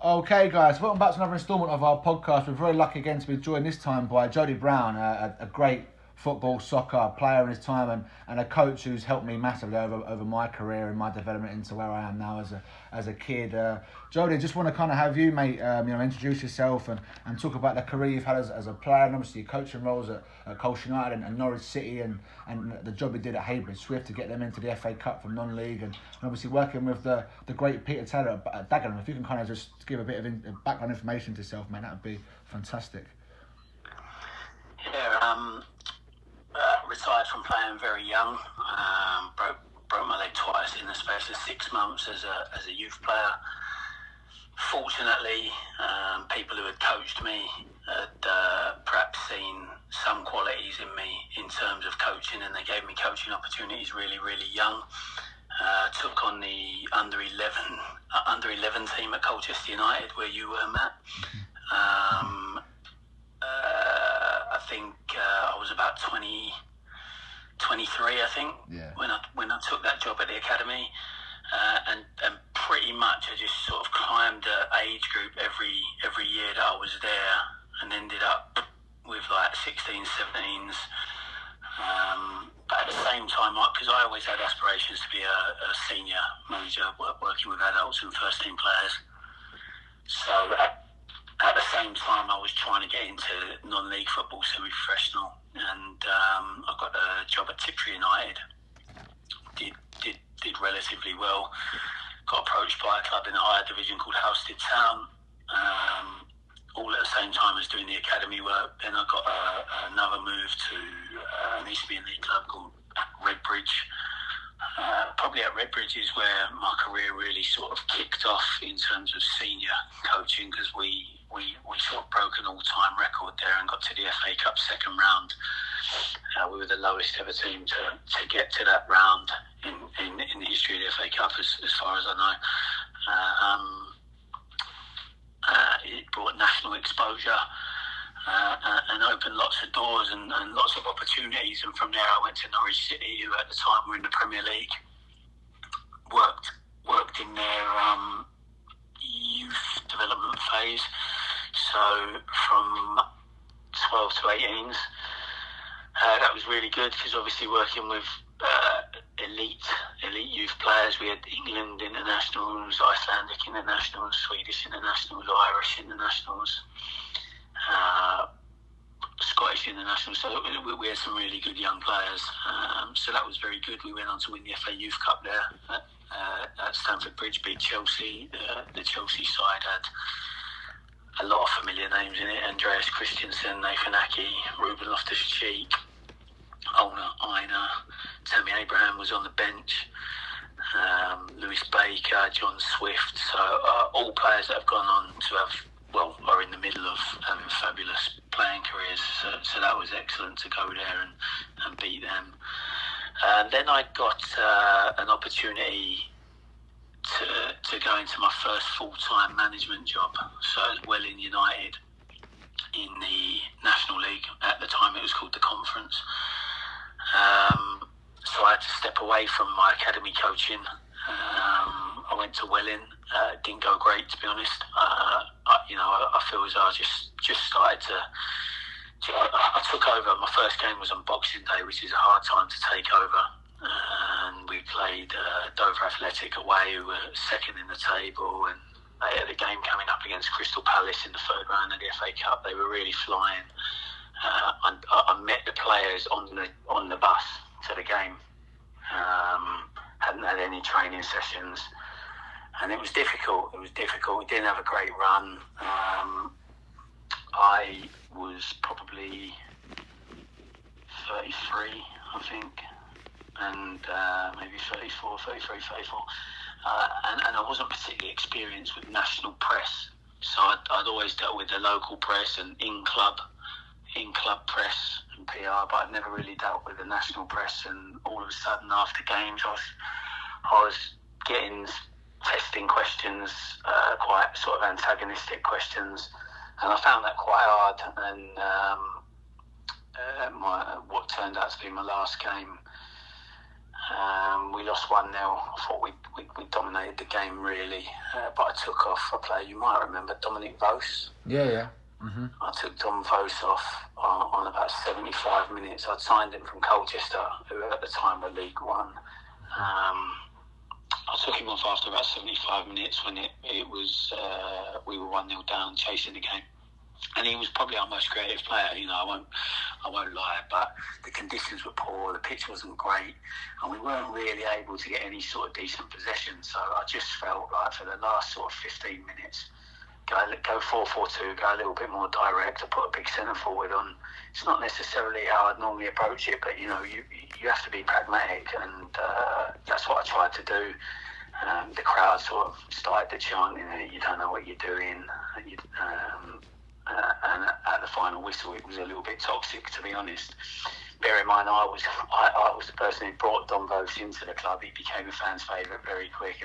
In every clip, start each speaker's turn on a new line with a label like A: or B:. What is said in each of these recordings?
A: Okay, guys, welcome back to another instalment of our podcast. We're very lucky again to be joined this time by Jody Brown, a great football, soccer player in his time and a coach who's helped me massively over my career and my development into where I am now as a kid. Jody, just want to kind of have you, mate, introduce yourself and talk about the career you've had as a player and obviously your coaching roles at Colchester United and Norwich City and the job you did at Heybridge Swifts to get them into the FA Cup from non-league and obviously working with the great Peter Taylor at Dagenham. If you can kind of just give a bit of background information to yourself, mate, that would be fantastic.
B: Yeah, retired from playing very young. Broke my leg twice in the space of 6 months as a youth player. Fortunately, people who had coached me had perhaps seen some qualities in me in terms of coaching, and they gave me coaching opportunities really, really young. Took on the under 11 team at Colchester United, where you were, Matt. I think I was about 23, I think, when I took that job at the Academy, and pretty much I just sort of climbed the age group every year that I was there, and ended up with like 16s, 17s. But at the same time, because I always had aspirations to be a senior manager, working with adults and first team players. So at the same time, I was trying to get into non-league football, semi-professional, and I got a job at Tiptree United. Did relatively well. Got approached by a club in a higher division called Halstead Town, all at the same time as doing the academy work. Then I got another move to an East League club called Redbridge. Probably at Redbridge is where my career really sort of kicked off in terms of senior coaching, because we sort of broke an all-time record there and got to the FA Cup second round. We were the lowest ever team to get to that round in the history of the FA Cup, as far as I know. It brought national exposure and opened lots of doors and lots of opportunities. And from there, I went to Norwich City, who at the time were in the Premier League. Worked in their youth development phase. So from 12 to 18s, that was really good, because obviously working with elite youth players, we had England internationals, Icelandic internationals, Swedish internationals, Irish internationals, Scottish internationals. So we had some really good young players. So that was very good. We went on to win the FA Youth Cup there at Stamford Bridge, beat Chelsea. The Chelsea side had a lot of familiar names in it: Andreas Christensen, Nathan Aki, Ruben Loftus-Cheek, Olna Aina, Tammy Abraham was on the bench, Lewis Baker, John Swift. So all players that have gone on to are in the middle of having fabulous playing careers. So that was excellent to go there and beat them. Then I got an opportunity to go into my first full-time management job. So I was Welling United in the National League. At the time it was called the Conference. So I had to step away from my academy coaching. I went to Welling. Didn't go great, to be honest. I feel as though I just started to. I took over. My first game was on Boxing Day, which is a hard time to take over. And we played Dover Athletic away, who were second in the table, and they had a game coming up against Crystal Palace in the third round of the FA Cup. They were really flying. I met the players on the bus to the game. Hadn't had any training sessions, and it was difficult. We didn't have a great run. I was probably 33, I think, and maybe 34, and I wasn't particularly experienced with national press. So I'd always dealt with the local press and in-club press and PR, but I'd never really dealt with the national press. And all of a sudden, after games, I was getting testing questions, quite sort of antagonistic questions, and I found that quite hard. And what turned out to be my last game, We lost 1-0. I thought we dominated the game really, but I took off a player you might remember, Dominic Vos.
A: Yeah. Mm-hmm.
B: I took Dom Vos off on about 75 minutes. I'd signed him from Colchester, who at the time were League One. I took him off after about 75 minutes when it was we were 1-0 down, chasing the game. And he was probably our most creative player. I won't lie, but the conditions were poor, the pitch wasn't great, and we weren't really able to get any sort of decent possession. So I just felt like for the last sort of 15 minutes, go 4-4-2, go a little bit more direct, or put a big centre forward on. It's not necessarily how I'd normally approach it, but you have to be pragmatic, and that's what I tried to do. The crowd sort of started to chant, you don't know what you're doing, and at the final whistle, it was a little bit toxic, to be honest. Bear in mind, I was the person who brought Don Vos into the club. He became a fan's favourite very quick,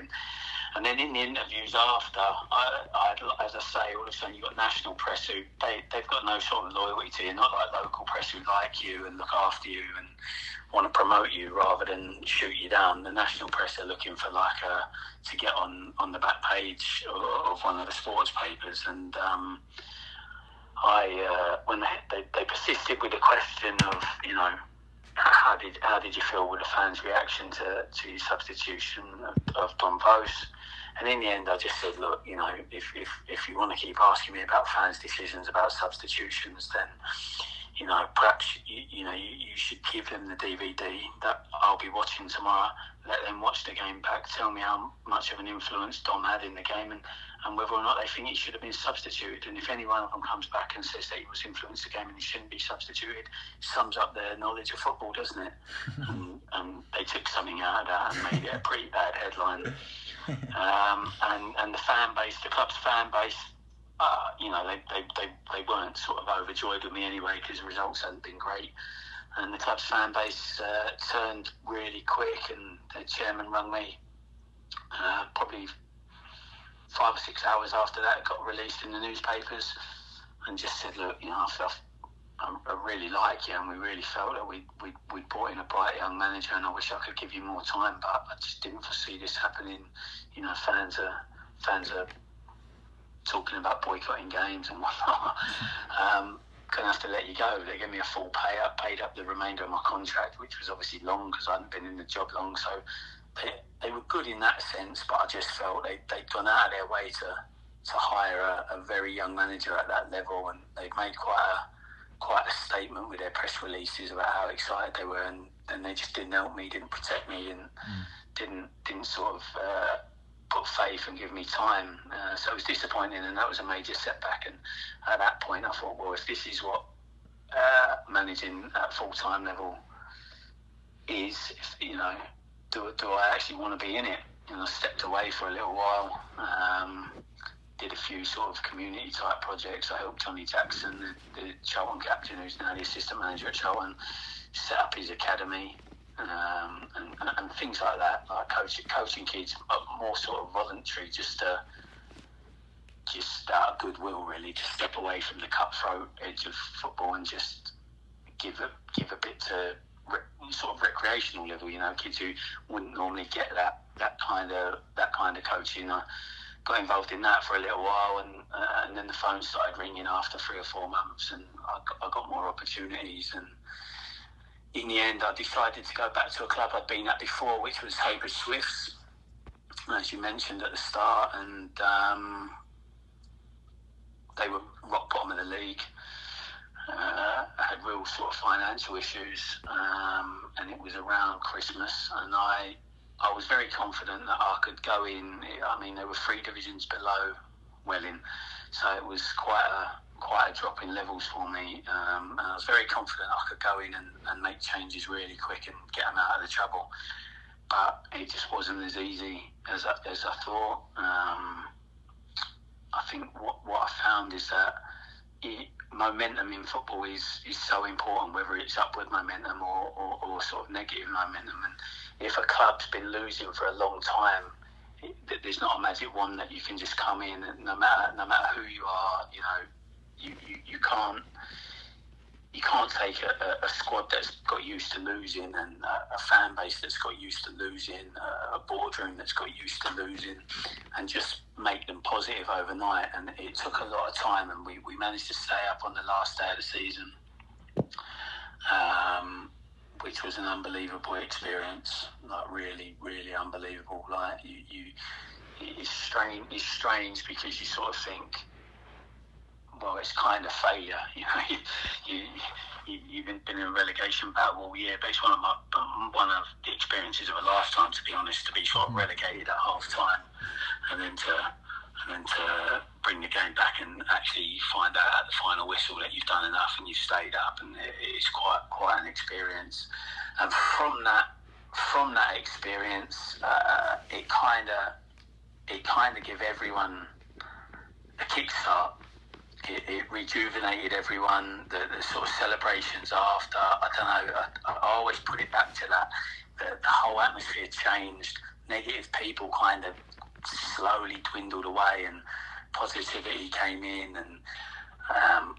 B: and then in the interviews after, as I say, all of a sudden you've got national press who they've got no sort of loyalty to you, not like local press who like you and look after you and want to promote you rather than shoot you down. The national press are looking for to get on the back page of one of the sports papers, and when they persisted with the question of how did you feel with the fans' reaction to your substitution of Don Vos, and in the end I just said, look, if you want to keep asking me about fans' decisions about substitutions, then perhaps you should give them the DVD that I'll be watching tomorrow. Let them watch the game back. Tell me how much of an influence Dom had in the game, and whether or not they think he should have been substituted. And if any one of them comes back and says that he was influenced the game and he shouldn't be substituted, it sums up their knowledge of football, doesn't it? and they took something out of that and made it a pretty bad headline. And the fan base, the club's fan base, they weren't sort of overjoyed with me anyway because the results hadn't been great. And the club's fan base turned really quick, and the chairman rang me probably 5 or 6 hours after that. It got released in the newspapers, and just said, look, I really like you, and we really felt that we brought in a bright young manager, and I wish I could give you more time, but I just didn't foresee this happening. Fans are talking about boycotting games and whatnot. Going to have to let you go. They gave me a full paid up the remainder of my contract, which was obviously long because I hadn't been in the job long. So they were good in that sense, but I just felt they'd gone out of their way to hire a very young manager at that level, and they'd made quite a statement with their press releases about how excited they were, and they just didn't help me, didn't protect me, and didn't sort of put faith and give me time. So it was disappointing, and that was a major setback. And at that point, I thought, well, if this is what managing at full-time level is, do I actually want to be in it? I stepped away for a little while, did a few sort of community-type projects. I helped Johnny Jackson, the Charlton captain, who's now the assistant manager at Charlton, set up his academy. And things like that, like coaching kids, more sort of voluntary, just out of goodwill, really, to step away from the cutthroat edge of football and just give a bit to sort of recreational level. Kids who wouldn't normally get that kind of coaching. I got involved in that for a little while, and then the phone started ringing after 3 or 4 months, and I got more opportunities. And in the end, I decided to go back to a club I'd been at before, which was Heybridge Swifts, as you mentioned at the start, and they were rock bottom of the league. Had real sort of financial issues, and it was around Christmas, and I was very confident that I could go in. I mean, there were 3 divisions below Welling, so it was quite a drop in levels for me, and I was very confident I could go in and make changes really quick and get them out of the trouble, but it just wasn't as easy as I thought. I think what I found is that momentum in football is so important, whether it's upward momentum or sort of negative momentum. And if a club's been losing for a long time, there's not a magic wand that you can just come in, and no matter who you are, you can't you can't take a squad that's got used to losing and a fan base that's got used to losing, a boardroom that's got used to losing, and just make them positive overnight. And it took a lot of time, and we managed to stay up on the last day of the season, which was an unbelievable experience. Like really, really unbelievable. Like it's strange because you sort of think, well, it's kind of failure, you know. You've been in a relegation battle all year, but it's one of the experiences of a lifetime, to be honest, to be sort of relegated at half time, and then to bring the game back and actually find out at the final whistle that you've done enough and you've stayed up, and it's quite an experience. And from that experience, it kind of gave everyone a kickstart. It rejuvenated everyone. The sort of celebrations after, I don't know, I always put it back to that. The whole atmosphere changed. Negative people kind of slowly dwindled away, and positivity came in, and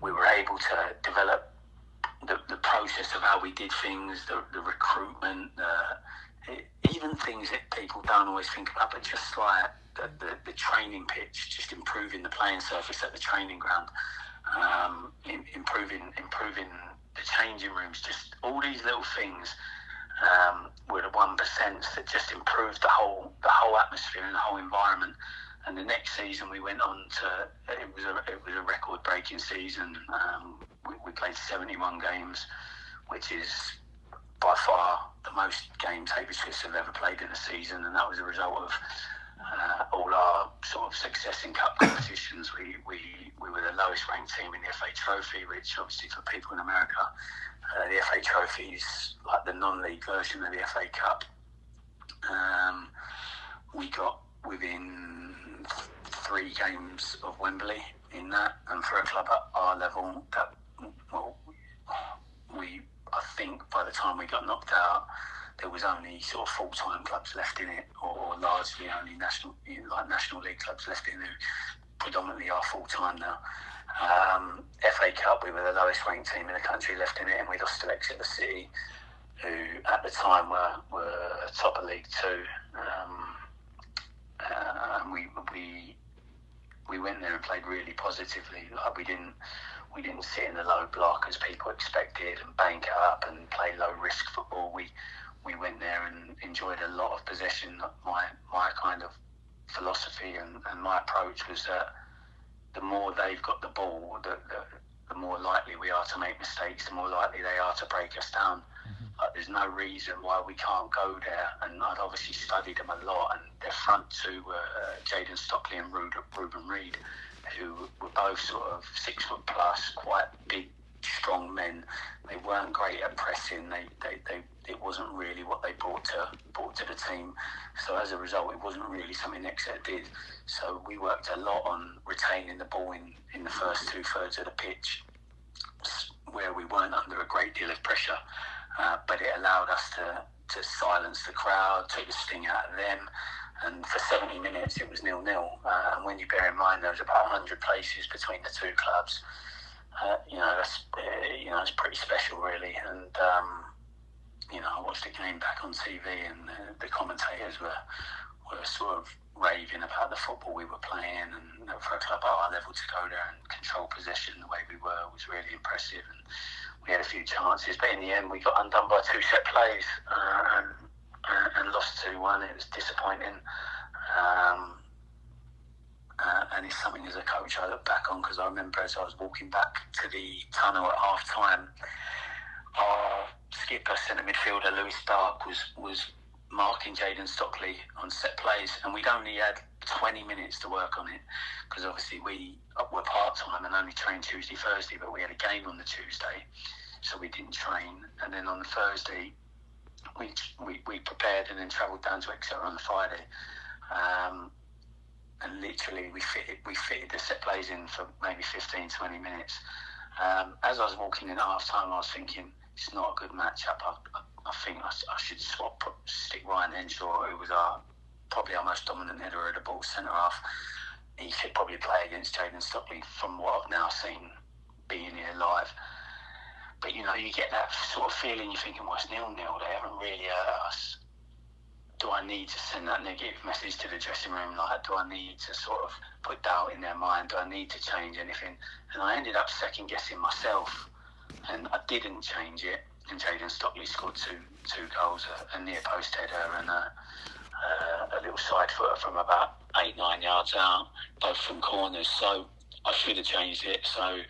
B: we were able to develop the process of how we did things, the recruitment, even things that people don't always think about, but just like the training pitch, just improving the playing surface at the training ground, improving the changing rooms, just all these little things were the 1% that just improved the whole atmosphere and the whole environment. And the next season we went on to, it was a record-breaking season. We played 71 games, which is by far the most games Heybridge Swifts have ever played in a season, and that was a result of all our sort of success in cup competitions. We were the lowest ranked team in the FA Trophy, which obviously for people in America, the FA Trophy is like the non-league version of the FA Cup. We got within 3 games of Wembley in that, and for a club at our level, I think by the time we got knocked out, there was only sort of full-time clubs left in it, or largely only national league clubs left in it, who predominantly are full-time now. FA Cup, we were the lowest ranked team in the country left in it, and we lost to Exeter City, who at the time were top of League Two. And we went there and played really positively. Like we didn't sit in the low block as people expected and bank it up and play low risk football. We went there and enjoyed a lot of possession. My kind of philosophy and my approach was that the more they've got the ball, the more likely we are to make mistakes, the more likely they are to break us down. There's no reason why we can't go there. And I'd obviously studied them a lot, and their front two were Jaden Stockley and Ruben Reid, who were both sort of 6 foot plus, quite big, strong men. They weren't great at pressing. It wasn't really what they brought to the team. So as a result, it wasn't really something Exeter did. So we worked a lot on retaining the ball in the first 2/3 of the pitch, where we weren't under a great deal of pressure. But it allowed us to silence the crowd, take the sting out of them. And for 70 minutes, it was 0-0. And when you bear in mind there was about 100 places between the two clubs, it's pretty special, really. And I watched the game back on TV, and the commentators were sort of raving about the football we were playing, and for a club at our level to go there and control possession the way we were was really impressive. And we had a few chances, but in the end we got undone by 2 set plays and lost 2-1. It was disappointing. And it's something as a coach I look back on, because I remember as I was walking back to the tunnel at half time, our skipper, centre midfielder Lewis Stark, was marking Jaden Stockley on set plays, and we'd only had 20 minutes to work on it, because obviously we were part-time and only trained Tuesday, Thursday, but we had a game on the Tuesday, so we didn't train. And then on the Thursday we prepared and then travelled down to Exeter on the Friday, and literally we fitted the set plays in for maybe 15-20 minutes. As I was walking in at half time, I was thinking, it's not a good matchup. I think I should stick Ryan Henshaw, who was probably our most dominant header of the ball, centre half. He should probably play against Jaden Stockley, from what I've now seen being here live. But you get that sort of feeling. You're thinking, well, it's 0-0. They haven't really hurt us. Do I need to send that negative message to the dressing room? Like, do I need to sort of put doubt in their mind? Do I need to change anything? And I ended up second guessing myself, and I didn't change it. And Jaden Stockley scored two goals, a near post header and a little side footer from about 8-9 yards out, both from corners. So I should have changed it. So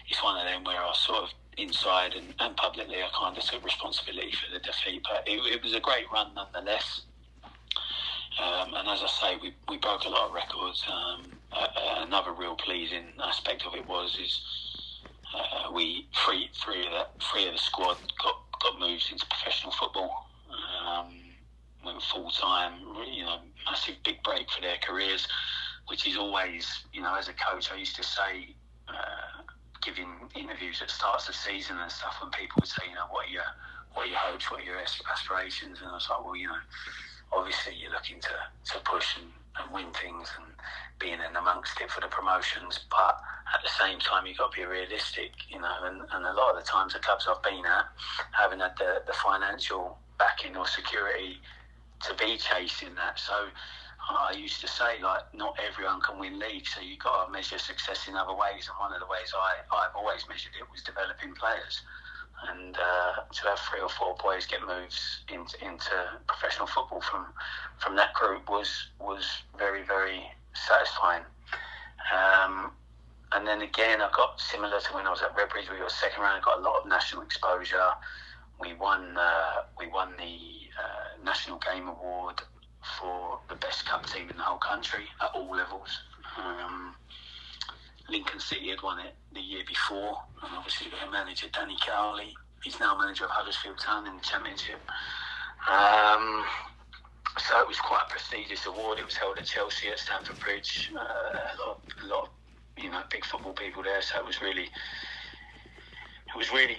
B: it's one of them where I sort of inside and publicly I kind of took responsibility for the defeat. But it was a great run nonetheless. And as I say, we broke a lot of records. Another real pleasing aspect of it is we three of the squad got moved into professional football. Went full time. Massive big break for their careers, which is always, as a coach, I used to say, giving interviews at starts of the season and stuff, when people would say, what are your hopes, what are your aspirations, and I was like, well, obviously you're looking to push and win things and being in amongst it for the promotions, but at the same time you've got to be realistic, and a lot of the times the clubs I've been at haven't had the financial backing or security to be chasing that. So I used to say, not everyone can win leagues, so you've got to measure success in other ways, and one of the ways I've always measured it was developing players. And to have 3 or 4 boys get moves into professional football from that group was very, very satisfying. And then again, I got similar to when I was at Redbridge. We got second round, got a lot of national exposure. We won the National Game Award for the best cup team in the whole country at all levels. Lincoln City had won it the year before, and obviously their manager Danny Cowley, he's now manager of Halstead Town in the Championship. So it was quite a prestigious award. It was held at Chelsea at Stamford Bridge. A lot of big football people there. So it was really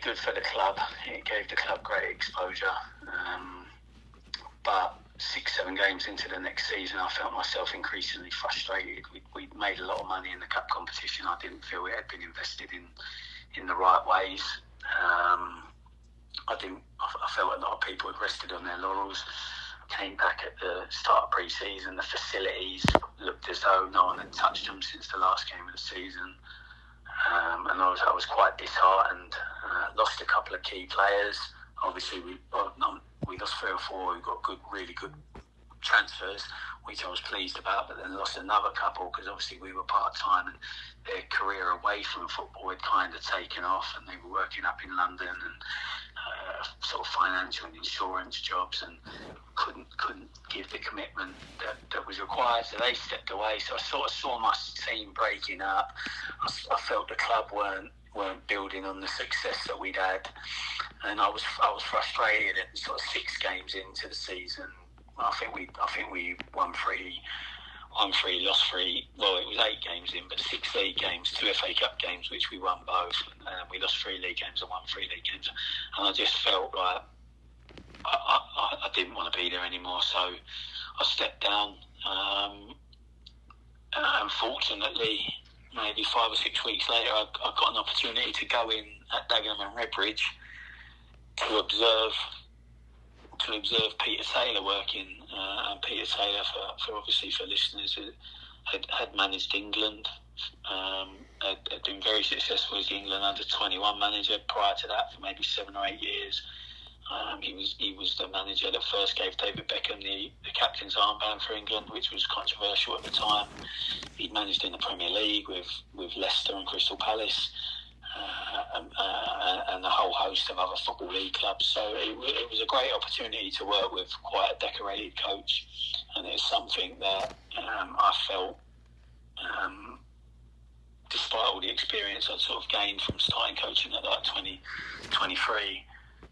B: good for the club. It gave the club great exposure. But 6-7 games into the next season, I felt myself increasingly frustrated. We'd made a lot of money in the cup competition. I didn't feel it had been invested in the right ways. I felt a lot of people had rested on their laurels. Came back at the start of pre-season, the facilities looked as though no one had touched them since the last game of the season. And I was quite disheartened. Lost a couple of key players. Obviously, we lost 3 or 4 who got really good transfers, which I was pleased about, but then lost another couple because obviously we were part-time and their career away from football had kind of taken off, and they were working up in London and sort of financial and insurance jobs, and couldn't give the commitment that was required, so they stepped away. So I sort of saw my team breaking up. I felt the club weren't building on the success that we'd had, and I was frustrated. And sort of 6 games into the season, I think we won 3, lost 3. Well, it was 8 games in, but 6 league games, 2 FA Cup games, which we won both, and we lost 3 league games and won 3 league games. And I just felt like I didn't want to be there anymore, so I stepped down. Unfortunately, maybe 5 or 6 weeks later, I got an opportunity to go in at Dagenham Redbridge to observe Peter Taylor working. And Peter Taylor, for listeners, had managed England. Had been very successful as the England under-21 manager prior to that for maybe 7 or 8 years. He was the manager that first gave David Beckham the captain's armband for England, which was controversial at the time. He'd managed in the Premier League with Leicester and Crystal Palace, and a whole host of other Football League clubs. So it was a great opportunity to work with quite a decorated coach, and it's something that I felt, despite all the experience I'd sort of gained from starting coaching at like 22, 23,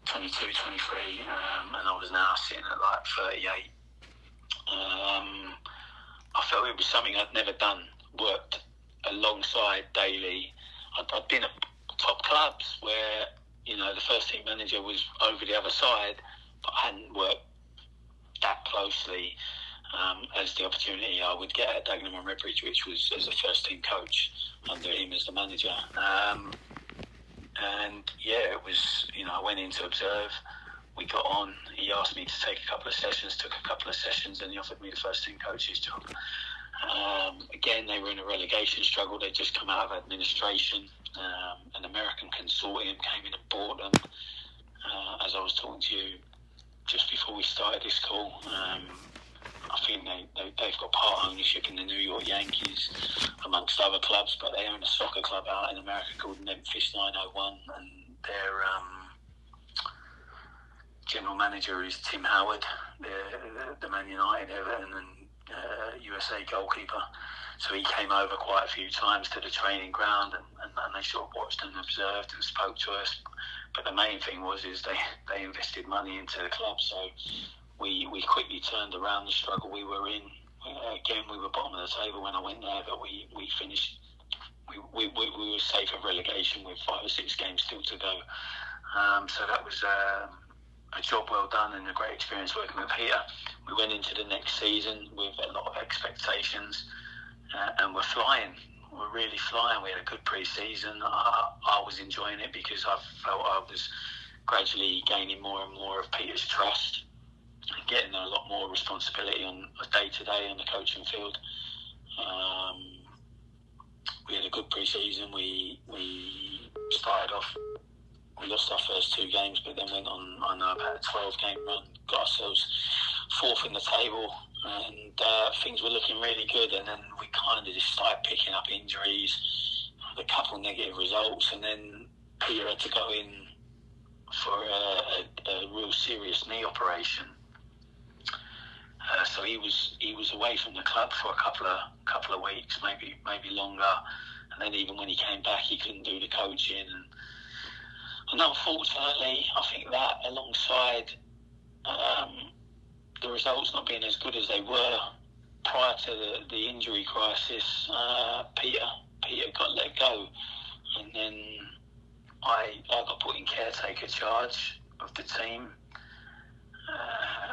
B: and I was now sitting at like 38. I felt it was something I'd never done, worked alongside daily. I'd been at top clubs where, the first team manager was over the other side, but I hadn't worked that closely as the opportunity I would get at Dagenham Redbridge, which was as a first team coach under him as the manager. And yeah, it was, I went in to observe. We got on. He asked me to take a couple of sessions, took a couple of sessions, and he offered me the first team coach's job. Again, they were in a relegation struggle. They'd just come out of administration. An American consortium came in and bought them. As I was talking to you just before we started this call, I think they've got part ownership in the New York Yankees, amongst other clubs, but they own a soccer club out in America called Memphis 901, and their general manager is Tim Howard, the Man United, Everton and USA goalkeeper. So he came over quite a few times to the training ground, and they sort of watched and observed and spoke to us. But the main thing was they invested money into the club, so we quickly turned around the struggle we were in. Again, we were bottom of the table when I went there, but we finished. We were safe of relegation with 5 or 6 games still to go. So that was a job well done and a great experience working with Peter. We went into the next season with a lot of expectations, and we're flying. We're really flying. We had a good pre-season. I was enjoying it because I felt I was gradually gaining more and more of Peter's trust and getting a lot more responsibility on a day-to-day on the coaching field. We had a good pre-season. We started off, we lost our first 2 games, but then went on, I know, about a 12-game run, got ourselves 4th in the table, and things were looking really good. And then we kind of just started picking up injuries, had a couple of negative results, and then Peter had to go in for a real serious knee operation. So he was away from the club for a couple of weeks, maybe longer. And then even when he came back, he couldn't do the coaching. And unfortunately, I think that alongside the results not being as good as they were prior to the injury crisis, Peter got let go, and then I got put in caretaker charge of the team.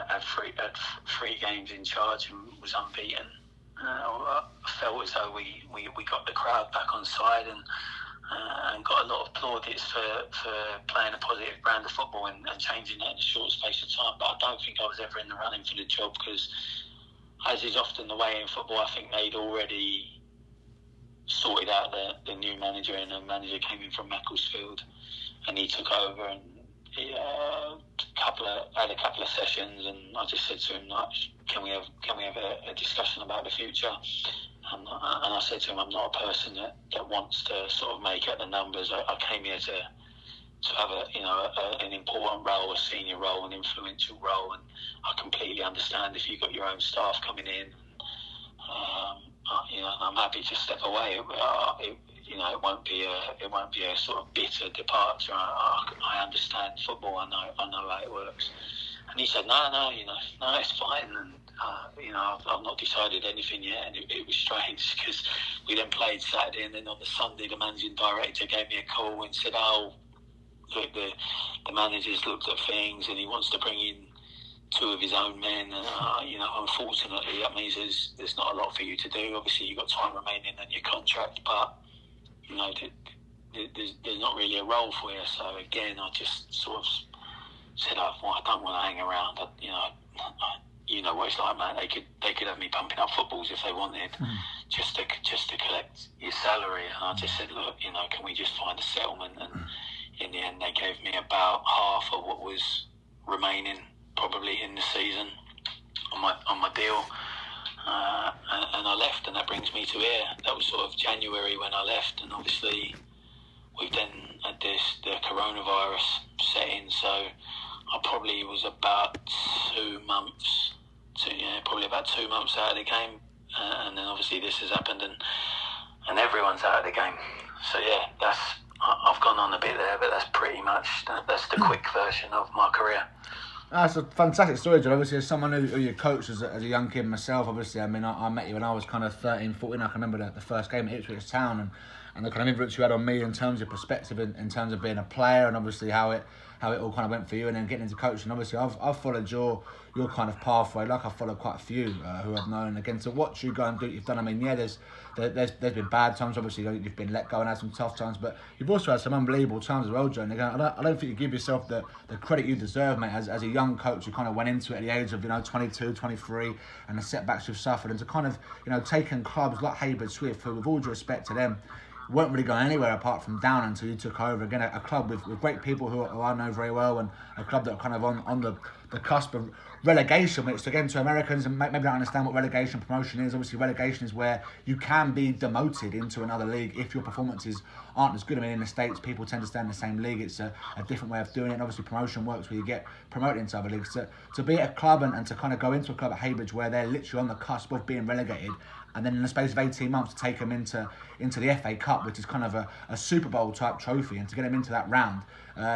B: Had 3 games in charge and was unbeaten. I felt as though we got the crowd back on side and got a lot of plaudits for playing a positive brand of football and changing that in a short space of time. But I don't think I was ever in the running for the job because, as is often the way in football, I think they'd already sorted out the new manager, and the manager came in from Macclesfield, and he took over, and he had a couple of sessions, and I just said to him, like, can we have a discussion about the future? And I said to him, I'm not a person that wants to sort of make up the numbers. I came here to have an important role, a senior role, an influential role, and I completely understand if you've got your own staff coming in. I'm happy to step away. It won't be a sort of bitter departure. I understand football. I know how it works. And he said, no, it's fine. And I've not decided anything yet. And it was strange because we then played Saturday, and then on the Sunday, the managing director gave me a call and said, "Oh, look, the manager's looked at things, and he wants to bring in 2 of his own men. And unfortunately, that means there's not a lot for you to do. Obviously, you've got time remaining on your contract, but there's not really a role for you." So again, I just sort of said, I don't want to hang around. You know what it's like, man. They could have me pumping up footballs if they wanted, just to collect your salary. And I just said, look, can we just find a settlement? And in the end, they gave me about half of what was remaining, probably in the season, on my deal. And I left, and that brings me to here. That was sort of January when I left, and obviously we've then had the coronavirus set in, so I probably was about 2 months out of the game, and then obviously this has happened, and everyone's out of the game. So yeah, I've gone on a bit there, but that's pretty much that's the quick version of my career.
A: That's a fantastic story, John. Obviously, as someone who you coached as a young kid myself, obviously, I mean, I met you when I was kind of 13, 14. I can remember the first game at Heybridge Town, the kind of influence you had on me in terms of perspective, in terms of being a player, and obviously how it all kind of went for you, and then getting into coaching. Obviously, I've followed your kind of pathway, like I've followed quite a few who I've known. Again, to watch you go and do what you've done, I mean, yeah, there's been bad times. Obviously, you've been let go and had some tough times, but you've also had some unbelievable times as well, Joe. And again, I don't think you give yourself the credit you deserve, mate, as a young coach who kind of went into it at the age of 22, 23, and the setbacks you've suffered, and to kind of taken clubs like Heybridge Swifts, who, with all due respect to them, weren't really going anywhere apart from down until you took over. Again, a club with great people who I know very well, and a club that are kind of on the cusp of relegation, which again, to Americans, and maybe don't understand what relegation promotion is. Obviously, relegation is where you can be demoted into another league if your performances aren't as good. I mean, in the States, people tend to stay in the same league. It's a different way of doing it. And obviously, promotion works where you get promoted into other leagues. To be at a club and to kind of go into a club at Heybridge where they're literally on the cusp of being relegated, and then in the space of 18 months to take them into the FA Cup, which is kind of a Super Bowl type trophy, and to get them into that round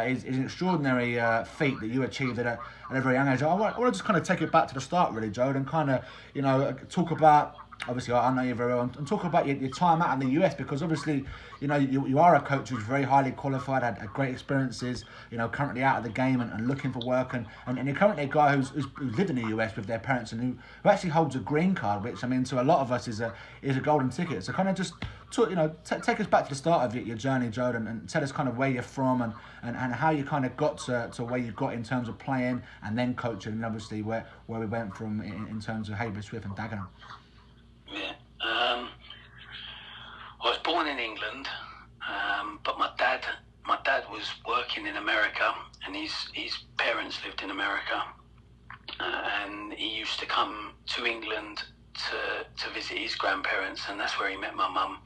A: is an extraordinary feat that you achieved at a very young age. I want to just kind of take it back to the start, really, Joe, and kind of talk about, obviously I know you very well, and talk about your time out in the US, because obviously you are a coach who's very highly qualified, had great experiences, currently out of the game and looking for work, and you're currently a guy who's lived in the US with their parents, and who actually holds a green card, which, I mean, to a lot of us is a golden ticket. So kind of just take us back to the start of your journey, Joe, and tell us kind of where you're from and how you kind of got to where you got in terms of playing and then coaching, and obviously where we went from in terms of Heybridge Swifts and Dagenham.
B: Yeah. I was born in England, but my dad was working in America, and his parents lived in America, and he used to come to England to visit his grandparents, and that's where he met my mum.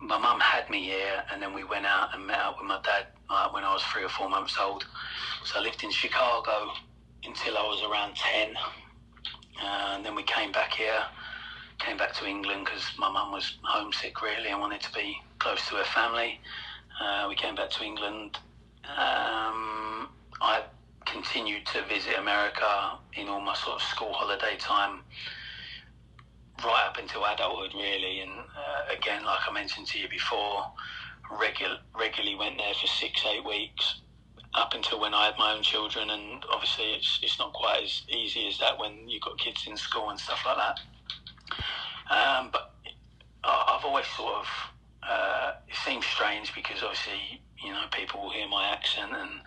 B: My mum had me here, and then we went out and met up with my dad when I was 3 or 4 months old. So I lived in Chicago until I was around 10. And then we came back to England because my mum was homesick, really, and wanted to be close to her family. We came back to England. I continued to visit America in all my sort of school holiday time, right up until adulthood, really. And again, like I mentioned to you before, regularly went there for 6-8 weeks, up until when I had my own children, and obviously it's not quite as easy as that when you've got kids in school and stuff like that. But I've always sort of, it seems strange because obviously, people will hear my accent, and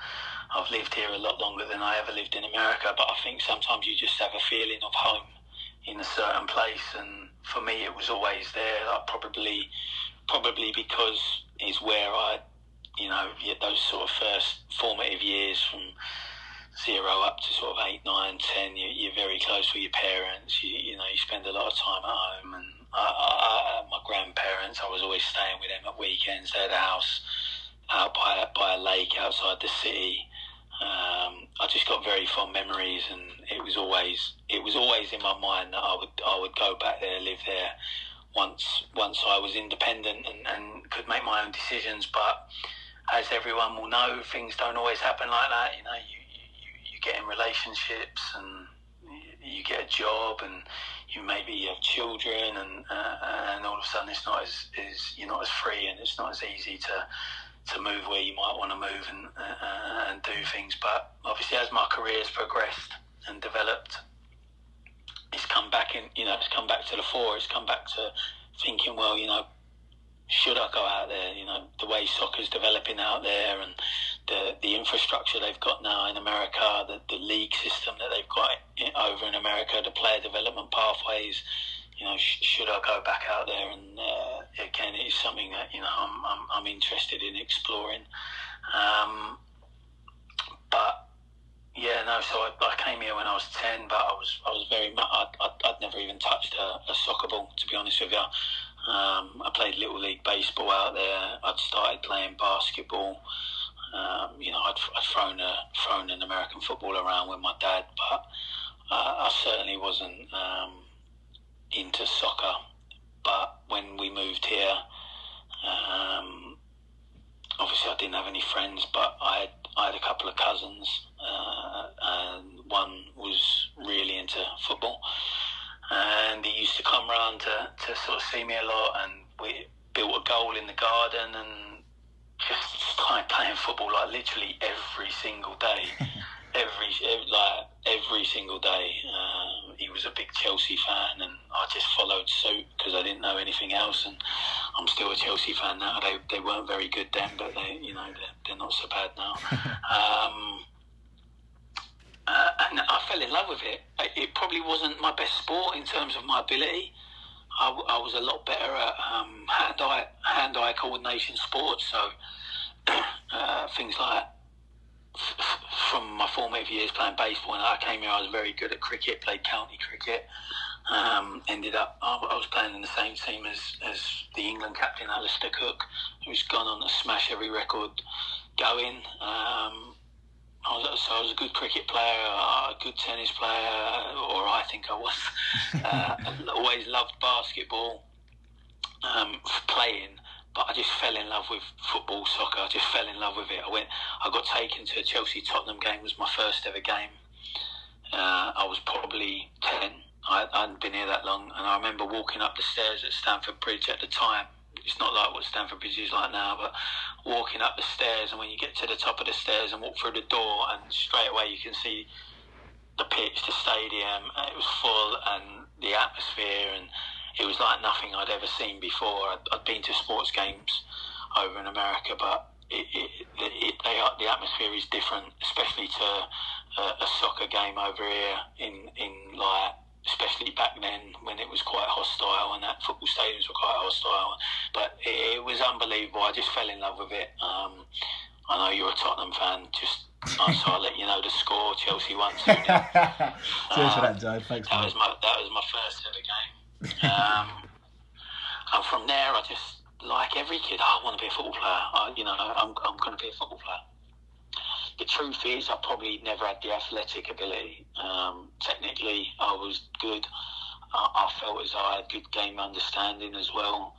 B: I've lived here a lot longer than I ever lived in America, but I think sometimes you just have a feeling of home in a certain place, and for me it was always there, like probably because it's where I, those sort of first formative years from 0 up to sort of 8, 9, 10, you're very close with your parents, you spend a lot of time at home, and my grandparents, I was always staying with them at weekends. They had a house out by a lake outside the city. I just got very fond memories, and it was always in my mind that I would go back there, live there once I was independent and could make my own decisions. But as everyone will know, things don't always happen like that. You get in relationships, and you get a job, and you maybe have children, and all of a sudden it's not as you're not as free, and it's not as easy to move where you might want to move and do things. But obviously, as my career's progressed and developed, it's come back to the fore. It's come back to thinking, well, should I go out there? The way soccer's developing out there, and the infrastructure they've got now in America, the league system that they've got over in America, the player development pathways. Should I go back out there? And again, it is something that I'm interested in exploring. But yeah, no. So I came here when I was 10, but I was very much. I'd never even touched a soccer ball, to be honest with you. I played little league baseball out there. I'd started playing basketball. I'd thrown an American football around with my dad, but I certainly wasn't into soccer. But when we moved here, obviously I didn't have any friends, but I had a couple of cousins, and one was really into football, and he used to come round to to sort of see me a lot, and we built a goal in the garden and just started playing football like literally every single day. Every single day. He was a big Chelsea fan, and I just followed suit because I didn't know anything else. And I'm still a Chelsea fan now. They weren't very good then, but they're not so bad now. And I fell in love with it. It probably wasn't my best sport in terms of my ability. I was a lot better at hand-eye coordination sports. So things like, from my formative years playing baseball, and I came here, I was very good at cricket, played county cricket. Ended up, I was playing in the same team as the England captain, Halstead Town, who's gone on to smash every record going. I was a good cricket player, a good tennis player, or I think I was. Always loved basketball, playing. But I just fell in love with football, soccer. I just fell in love with it. I got taken to a Chelsea-Tottenham game. It was my first ever game. I was probably 10. I hadn't been here that long. And I remember walking up the stairs at Stamford Bridge at the time. It's not like what Stamford Bridge is like now, but walking up the stairs, and when you get to the top of the stairs and walk through the door, and straight away you can see the pitch, the stadium. It was full, and the atmosphere, and it was like nothing I'd ever seen before. I'd been to sports games over in America, but the atmosphere is different, especially to a soccer game over here in like, especially back then when it was quite hostile and that football stadiums were quite hostile. But it was unbelievable. I just fell in love with it. I know you're a Tottenham fan, so I'll let you know the score. Chelsea won 2-0.
A: Cheers for that, Joe. Thanks.
B: That was my first ever game. And from there, I just, like every kid, I want to be a football player. I'm going to be a football player. The truth is, I probably never had the athletic ability. Technically, I was good. I felt as though I had good game understanding as well.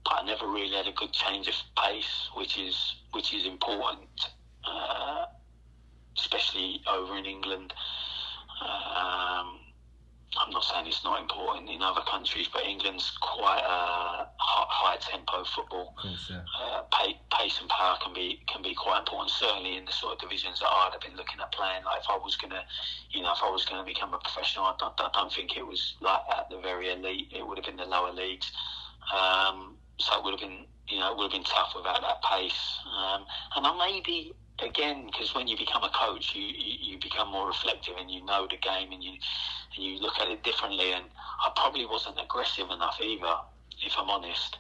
B: But I never really had a good change of pace, which is important, especially over in England. I'm not saying it's not important in other countries, but England's quite a high tempo football.
A: Of course, yeah.
B: Pace and power can be quite important. Certainly in the sort of divisions that I'd have been looking at playing. Like if I was gonna become a professional, I don't think it was like at the very elite. It would have been the lower leagues. So it would have been tough without that pace. And I maybe, again, because when you become a coach, you become more reflective, and you know the game, and you look at it differently. And I probably wasn't aggressive enough either, if I'm honest.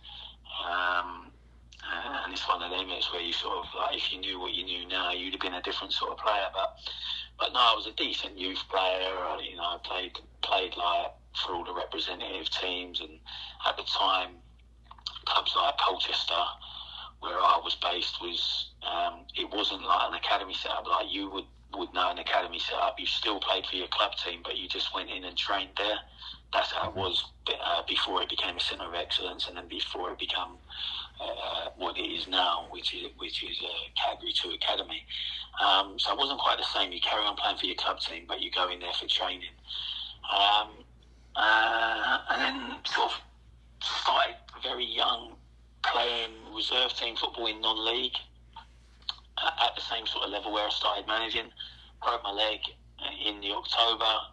B: And it's one of them is where you sort of, like, if you knew what you knew now, you'd have been a different sort of player. But no, I was a decent youth player. I played like for all the representative teams, and at the time, clubs like Colchester, where I was based, was it wasn't like an academy setup like you would know an academy setup. You still played for your club team, but you just went in and trained there. That's how it was before it became a centre of excellence, and then before it became what it is now, which is Cadbury 2 Academy. So it wasn't quite the same. You carry on playing for your club team, but you go in there for training. And then sort of started very young playing reserve team football in non-league at the same sort of level where I started managing. Broke my leg in the October,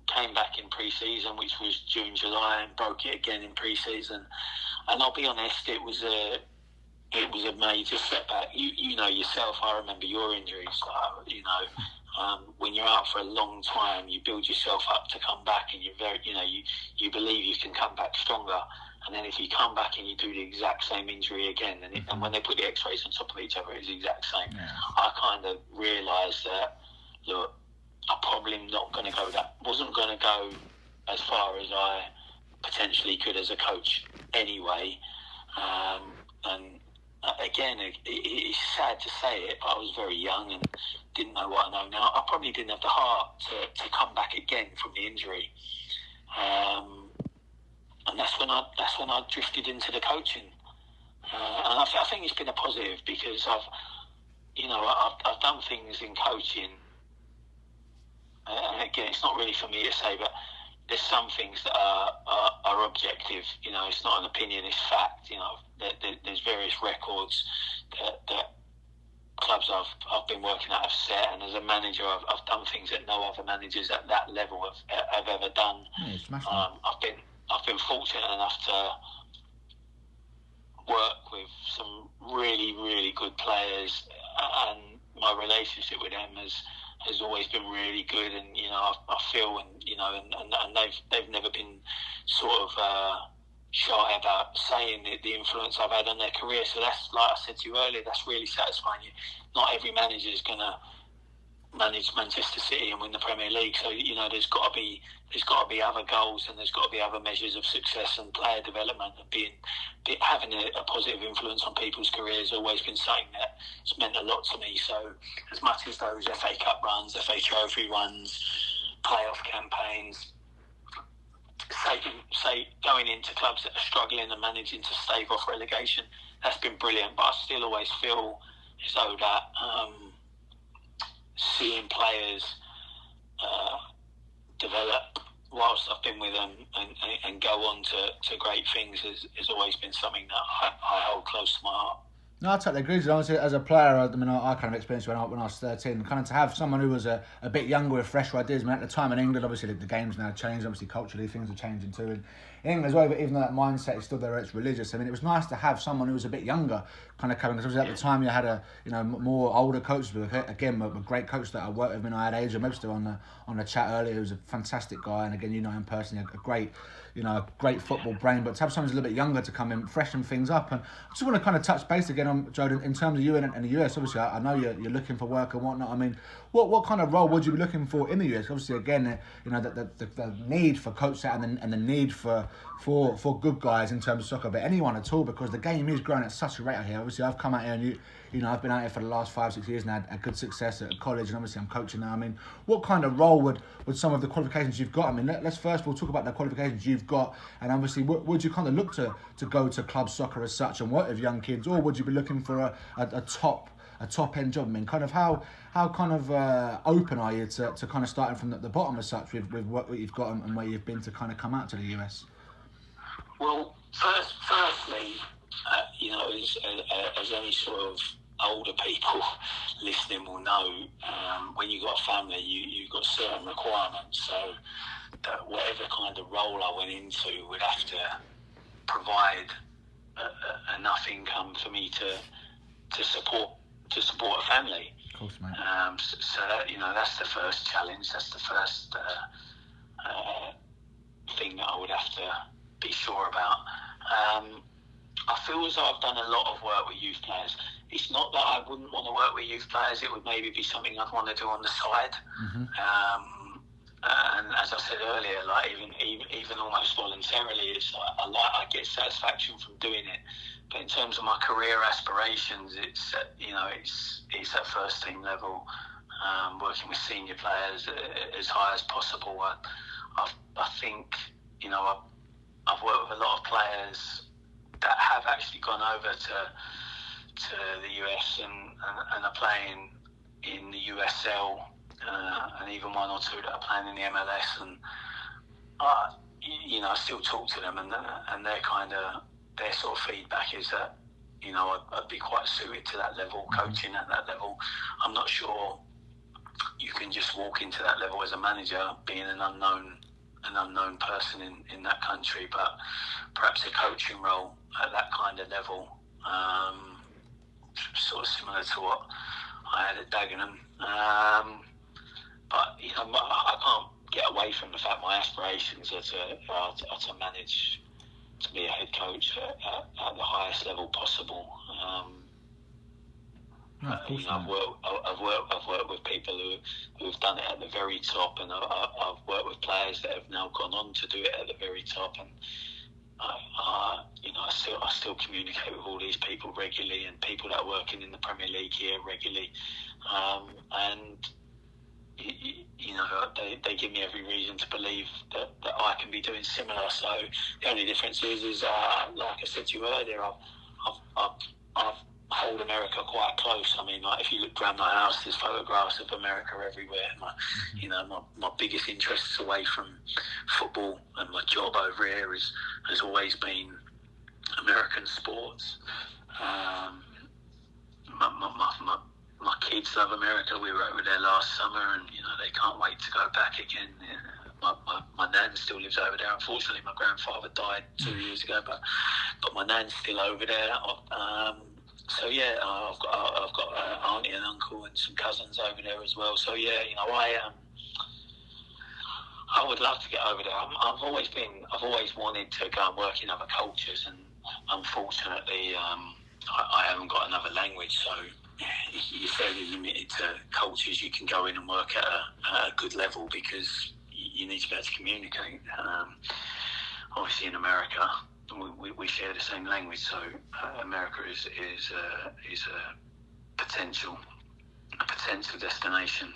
B: came back in pre-season, which was June, July, and broke it again in pre-season. And I'll be honest, it was a major setback. You know yourself, I remember your injuries. When you're out for a long time, you build yourself up to come back, and you believe you can come back stronger. And then if you come back and you do the exact same injury again, and when they put the X-rays on top of each other, it's the exact same. Yeah. I kind of realised that, look, I probably wasn't going to go as far as I potentially could as a coach anyway. And again, it's sad to say it, but I was very young and didn't know what I know now. I probably didn't have the heart to come back again from the injury. And that's when I drifted into the coaching. And I think it's been a positive, because I've done things in coaching. And again, it's not really for me to say, but there's some things that are objective. It's not an opinion, it's fact. There's various records that clubs I've been working at have set, and as a manager, I've done things that no other managers at that level have ever done. I've been fortunate enough to work with some really, really good players, and my relationship with them has always been really good. And I feel, and they've never been sort of shy about saying the influence I've had on their career. So that's, like I said to you earlier, that's really satisfying. Not every manager is going to manage Manchester City and win the Premier League. So there's got to be other goals, and there's got to be other measures of success, and player development and having a positive influence on people's careers has always been something that's meant a lot to me. So as much as those FA Cup runs, FA Trophy runs, playoff campaigns, say going into clubs that are struggling and managing to stave off relegation, that's been brilliant. But I still always feel as though that seeing players develop whilst I've been with them and go on to great things has always been something that I hold close to my heart.
A: No, I totally agree. Honestly, as a player, I kind of experienced when I was 13, kind of to have someone who was a bit younger with fresher ideas. At the time in England, obviously the game's now changed. Obviously culturally things are changing too. And in England as well, even though that mindset is still there, it's religious. It was nice to have someone who was a bit younger kind of coming. Because at the time you had more older coaches. But again, a great coach that I worked with. I had Adrian Webster on the chat earlier, who's a fantastic guy, and again, him personally, a great football brain. But to have someone who's a little bit younger to come in, freshen things up. And I just want to kind of touch base again on Jody in terms of you and the US. Obviously, I know you're looking for work and whatnot. What kind of role would you be looking for in the US? Obviously, again, the need for coach and the need for good guys in terms of soccer, but anyone at all, because the game is growing at such a rate out here. Obviously, I've come out here and I've been out here for the last 5-6 years and had good success at college, and obviously I'm coaching now. What kind of role would some of the qualifications you've got? Let's first of all talk about the qualifications you've got, and obviously would you kind of look to go to club soccer as such and work with young kids, or would you be looking for a top end job? How kind of open are you to kind of starting from the bottom as such with what you've got and where you've been to kind of come out to the US?
B: Well, firstly, as any sort of older people listening will know, when you've got a family, you've got certain requirements. So that whatever kind of role I went into would have to provide enough income for me to support a family.
A: Of course, mate.
B: So that, that's the first challenge. That's the first thing that I would have to be sure about. I feel as though I've done a lot of work with youth players. It's not that I wouldn't want to work with youth players. It would maybe be something I'd want to do on the side. Mm-hmm. And as I said earlier, like even almost voluntarily, it's I get satisfaction from doing it. But in terms of my career aspirations, it's it's at first team level, working with senior players as high as possible. I think I've worked with a lot of players that have actually gone over to the US and are playing in the USL, and even one or two that are playing in the MLS. And I still talk to them, and their sort of feedback is that I'd be quite suited to that level, coaching at that level. I'm not sure you can just walk into that level as a manager, being an unknown person in that country, but perhaps a coaching role at that kind of level, sort of similar to what I had at Dagenham. But I can't get away from the fact my aspirations are to manage, to be a head coach at the highest level possible. I've worked with people who've done it at the very top, and I've worked with players that have now gone on to do it at the very top. And I still communicate with all these people regularly, and people that are working in the Premier League here regularly, and they give me every reason to believe that I can be doing similar. So the only difference is like I said to you earlier, hold America quite close. I mean, like, if you look around my house, there's photographs of America everywhere. My biggest interests away from football and my job over here has always been American sports. My kids love America. We were over there last summer, and they can't wait to go back again. My nan still lives over there. Unfortunately, my grandfather died 2 years ago, but my nan's still over there. So yeah, I've got an auntie and uncle and some cousins over there as well. So yeah, I would love to get over there. I've always wanted to go and work in other cultures, and unfortunately, I haven't got another language. So you're fairly limited to cultures you can go in and work at a good level, because you need to be able to communicate. Obviously, in America, we share the same language, so America is a potential destination.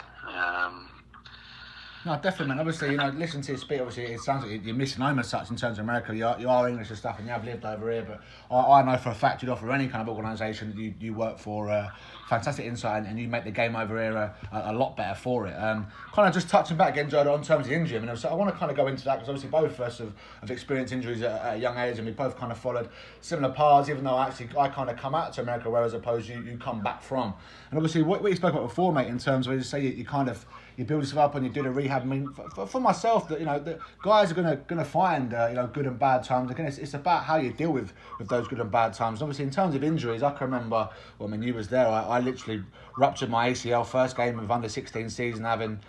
A: No, definitely, man. Obviously, listen to you speak. Obviously, it sounds like you're missing home as such in terms of America. You are English and stuff, and you have lived over here. But I know for a fact you'd offer any kind of organisation that you work for fantastic insight, and you make the game over here a lot better for it. Kind of just touching back again, Jody, on terms of injury. I mean, I want to kind of go into that, because obviously both of us have experienced injuries at a young age, and we both kind of followed similar paths. Even though I kind of come out to America, whereas opposed you come back from. And obviously, what you spoke about before, mate, in terms of you say you build yourself up and you do the rehab. I mean, for myself, that the guys are gonna find good and bad times. Again, it's about how you deal with those good and bad times. Obviously, in terms of injuries, I can remember. Well, I mean, you was there. I literally ruptured my ACL first game of under-16 season, having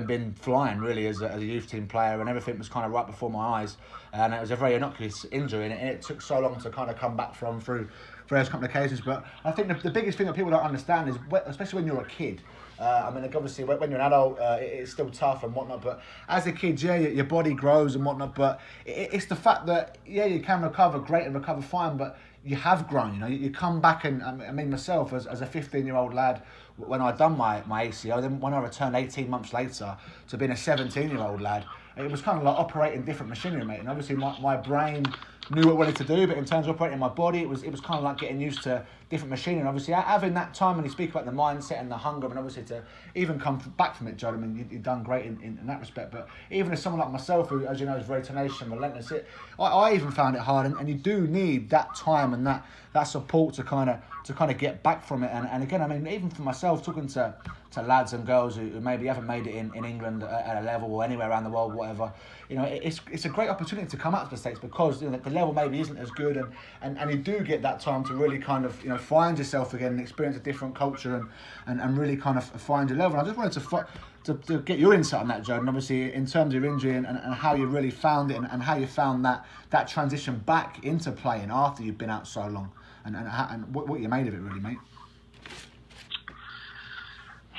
A: been flying really as a youth team player, and everything was kind of right before my eyes. And it was a very innocuous injury, and it took so long to kind of come back from through various complications. But I think the biggest thing that people don't understand is, especially when you're a kid. I mean, obviously, when you're an adult, it's still tough and whatnot. But as a kid, yeah, your body grows and whatnot. But it's the fact that, yeah, you can recover great and recover fine, but you have grown. You come back, and I mean, myself as a 15-year-old lad, when I'd done my ACL, then when I returned 18 months later to being a 17-year-old lad, it was kind of like operating different machinery, mate. And obviously, my brain knew what I wanted to do, but in terms of operating my body, it was kind of like getting used to different machinery. And obviously, having that time, when you speak about the mindset and the hunger, and obviously to even come back from it, Jody, I mean, you've done great in that respect. But even as someone like myself, who, as you know, is very tenacious and relentless, I even found it hard, and you do need that time and that support to kind of get back from it. And again, I mean, even for myself, talking to lads and girls who maybe haven't made it in England at a level, or anywhere around the world, whatever, it's a great opportunity to come out to the States, because the level maybe isn't as good, and you do get that time to really kind of find yourself again and experience a different culture and really kind of find your level. And I just wanted to get your insight on that, Joe, and obviously in terms of your injury and how you really found it, and how you found that transition back into playing after you've been out so long, and what you made of it, really, mate.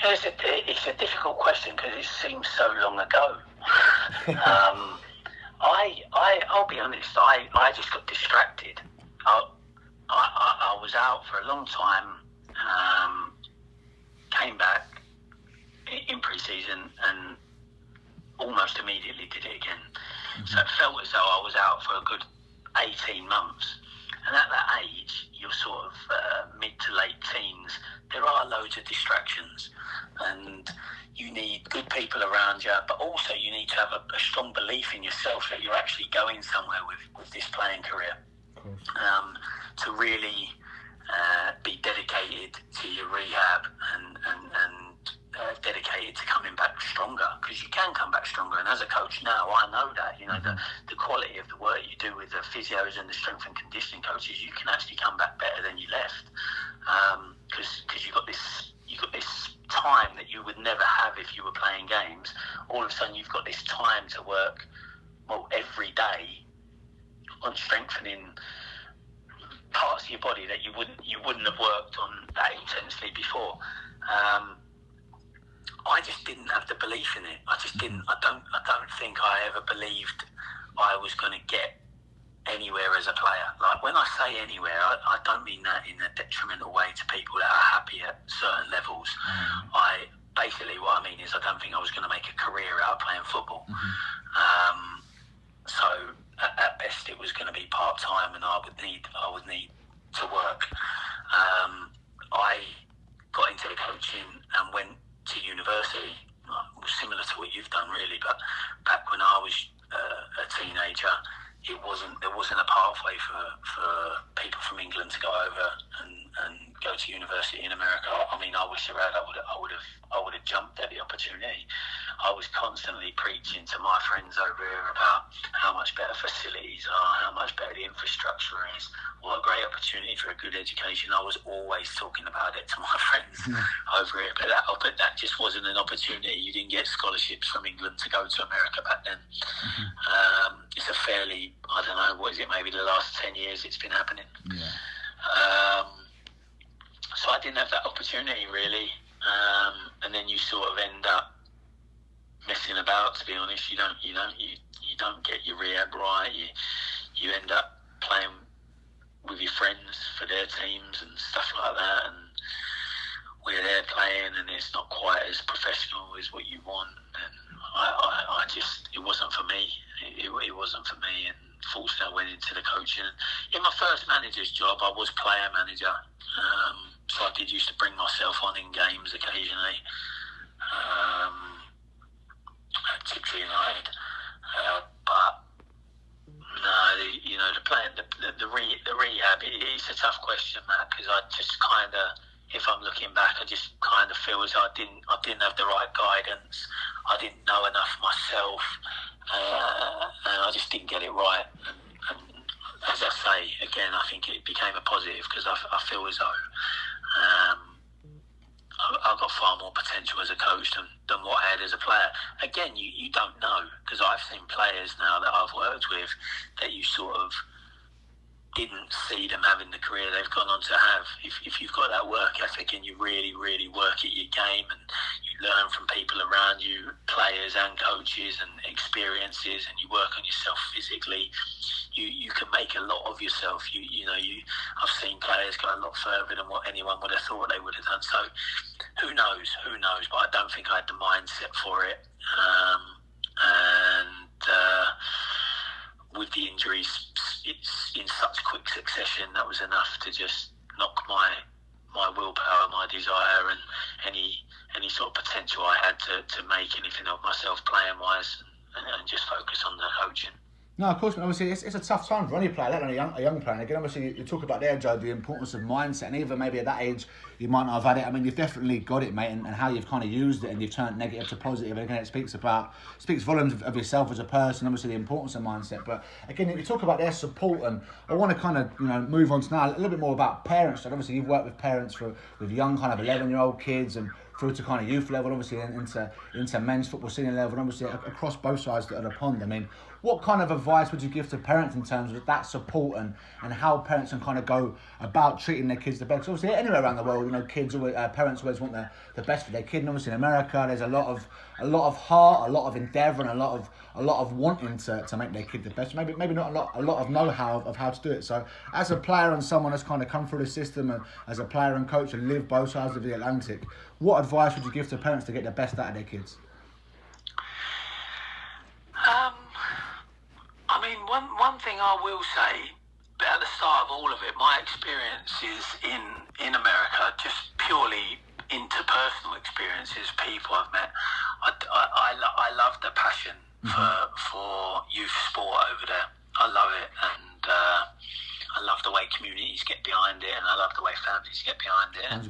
B: Yeah, it's a difficult question, because it seems so long ago. I'll be honest, I just got distracted. I was out for a long time, came back in pre-season, and almost immediately did it again. Mm-hmm. So it felt as though I was out for a good 18 months. And at that age, you're sort of mid to late teens, there are loads of distractions, and you need good people around you, but also you need to have a strong belief in yourself that you're actually going somewhere with this playing career. To really be dedicated to your rehab and dedicated to coming back stronger, because you can come back stronger. And as a coach now, I know that the quality of the work you do with the physios and the strength and conditioning coaches, you can actually come back better than you left, because you've got this time that you would never have if you were playing games. All of a sudden, you've got this time to work every day on strengthening parts of your body that you wouldn't have worked on that intensely before. I just didn't have the belief in it. I just didn't. I don't think I ever believed I was going to get anywhere as a player. Like, when I say anywhere, I don't mean that in a detrimental way to people that are happy at certain levels. Basically what I mean is, I don't think I was going to make a career out of playing football. So at best, it was going to be part time, and I would need to work. I got into coaching and went to university. Similar to what you've done, really. But back when I was a teenager, there wasn't a pathway for people from England to go over and go to university in America. I mean, I wish I would have jumped at the opportunity. I was constantly preaching to my friends over here about how much better facilities are, how much better the infrastructure is, what a great opportunity for a good education. I was always talking about it to my friends over here, but that just wasn't an opportunity. You didn't get scholarships from England to go to America back then. It's a fairly, I don't know, what is it, maybe the last 10 years it's been happening. So I didn't have that opportunity, really. And then you sort of end up messing about, to be honest. You don't get your rehab right. You end up playing with your friends for their teams and stuff like that, and we're there playing and it's not quite as professional as what you want, and I just, it wasn't for me. It wasn't for me, and fortunately I went into the coaching. In my first manager's job, I was player manager, so I did used to bring myself on in games occasionally. At Tiptree United, but no, the rehab. It's a tough question, Matt, because I just kind of, if I'm looking back, I just kind of feel as though I didn't have the right guidance. I didn't know enough myself, and I just didn't get it right. And as I say again, I think it became a positive because I feel as though I've got far more potential as a coach than what I had as a player. Again, you don't know, because I've seen players now that I've worked with that you sort of didn't see them having the career they've gone on to have. If you've got that work ethic and you really, really work at your game and you learn from people around you, players and coaches and experiences, and you work on yourself physically, you can make a lot of yourself. I've seen players go a lot further than what anyone would have thought they would have done. So who knows? But I don't think I had the mindset for it. With the injuries, it's in such quick succession, that was enough to just knock my willpower, my desire, and any sort of potential I had to make anything of myself playing wise, and just focus on the coaching.
A: No, of course, obviously it's a tough time for any player, let alone a young player. And again, obviously you talk about there, Joe, the importance of mindset, and even maybe at that age you might not have had it. I mean, you've definitely got it, mate, and how you've kind of used it, and you've turned negative to positive. And again, it speaks volumes of yourself as a person. Obviously, the importance of mindset. But again, you talk about their support, and I want to kind of move on to now a little bit more about parents. And obviously, you've worked with parents with young kind of 11-year-old kids and through to kind of youth level, obviously into men's football senior level, and obviously across both sides of the pond. I mean, what kind of advice would you give to parents in terms of that support and how parents can kind of go about treating their kids the best? Obviously, anywhere around the world, parents always want the best for their kid. And obviously, in America, there's a lot of heart, a lot of endeavour, and a lot of wanting to make their kid the best. Maybe not a lot of know-how of how to do it. So, as a player and someone that's kind of come through the system, and as a player and coach and lived both sides of the Atlantic, what advice would you give to parents to get the best out of their kids?
B: I mean, one thing I will say at the start of all of it, my experiences in America, just purely interpersonal experiences, people I've met, I love the passion for youth sport over there. I love it, and I love the way communities get behind it, and I love the way families get behind it. And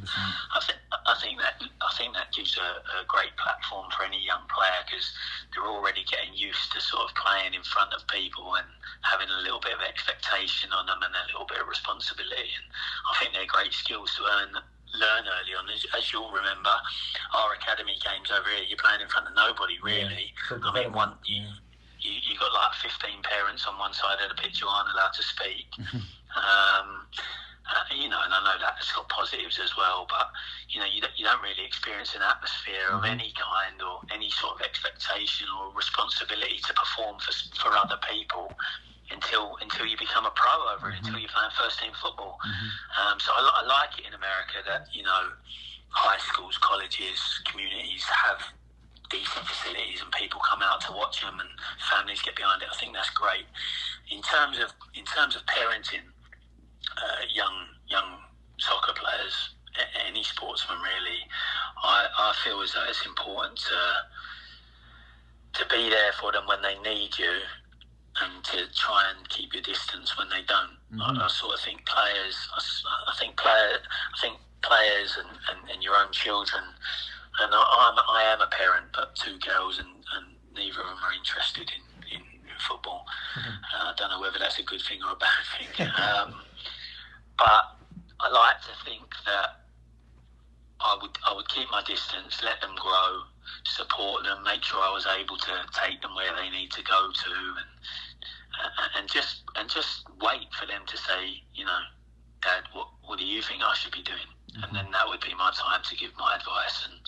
B: I think that gives a great platform for any young player, because they're already getting used to sort of playing in front of people and having a little bit of expectation on them and a little bit of responsibility. And I think they're great skills to learn early on. As you'll remember, our academy games over here, you're playing in front of nobody really. Yeah, I mean, you got like 15 parents on one side of the pitch who aren't allowed to speak. And I know that's got positives as well, but you don't really experience an atmosphere of any kind or any sort of expectation or responsibility to perform for other people until you become a pro over it, until you're playing first team football. So I like it in America that high schools, colleges, communities have decent facilities and people come out to watch them and families get behind it. I think that's great. In terms of parenting young soccer players, any sportsman really, I feel as though it's important to be there for them when they need you, and to try and keep your distance when they don't. I sort of think players. I think players and your own children. And I am a parent, but 2 girls, and neither of them are interested in football. I don't know whether that's a good thing or a bad thing. But I like to think that I would keep my distance, let them grow, support them, make sure I was able to take them where they need to go to, and just wait for them to say, Dad, what do you think I should be doing? And then that would be my time to give my advice. And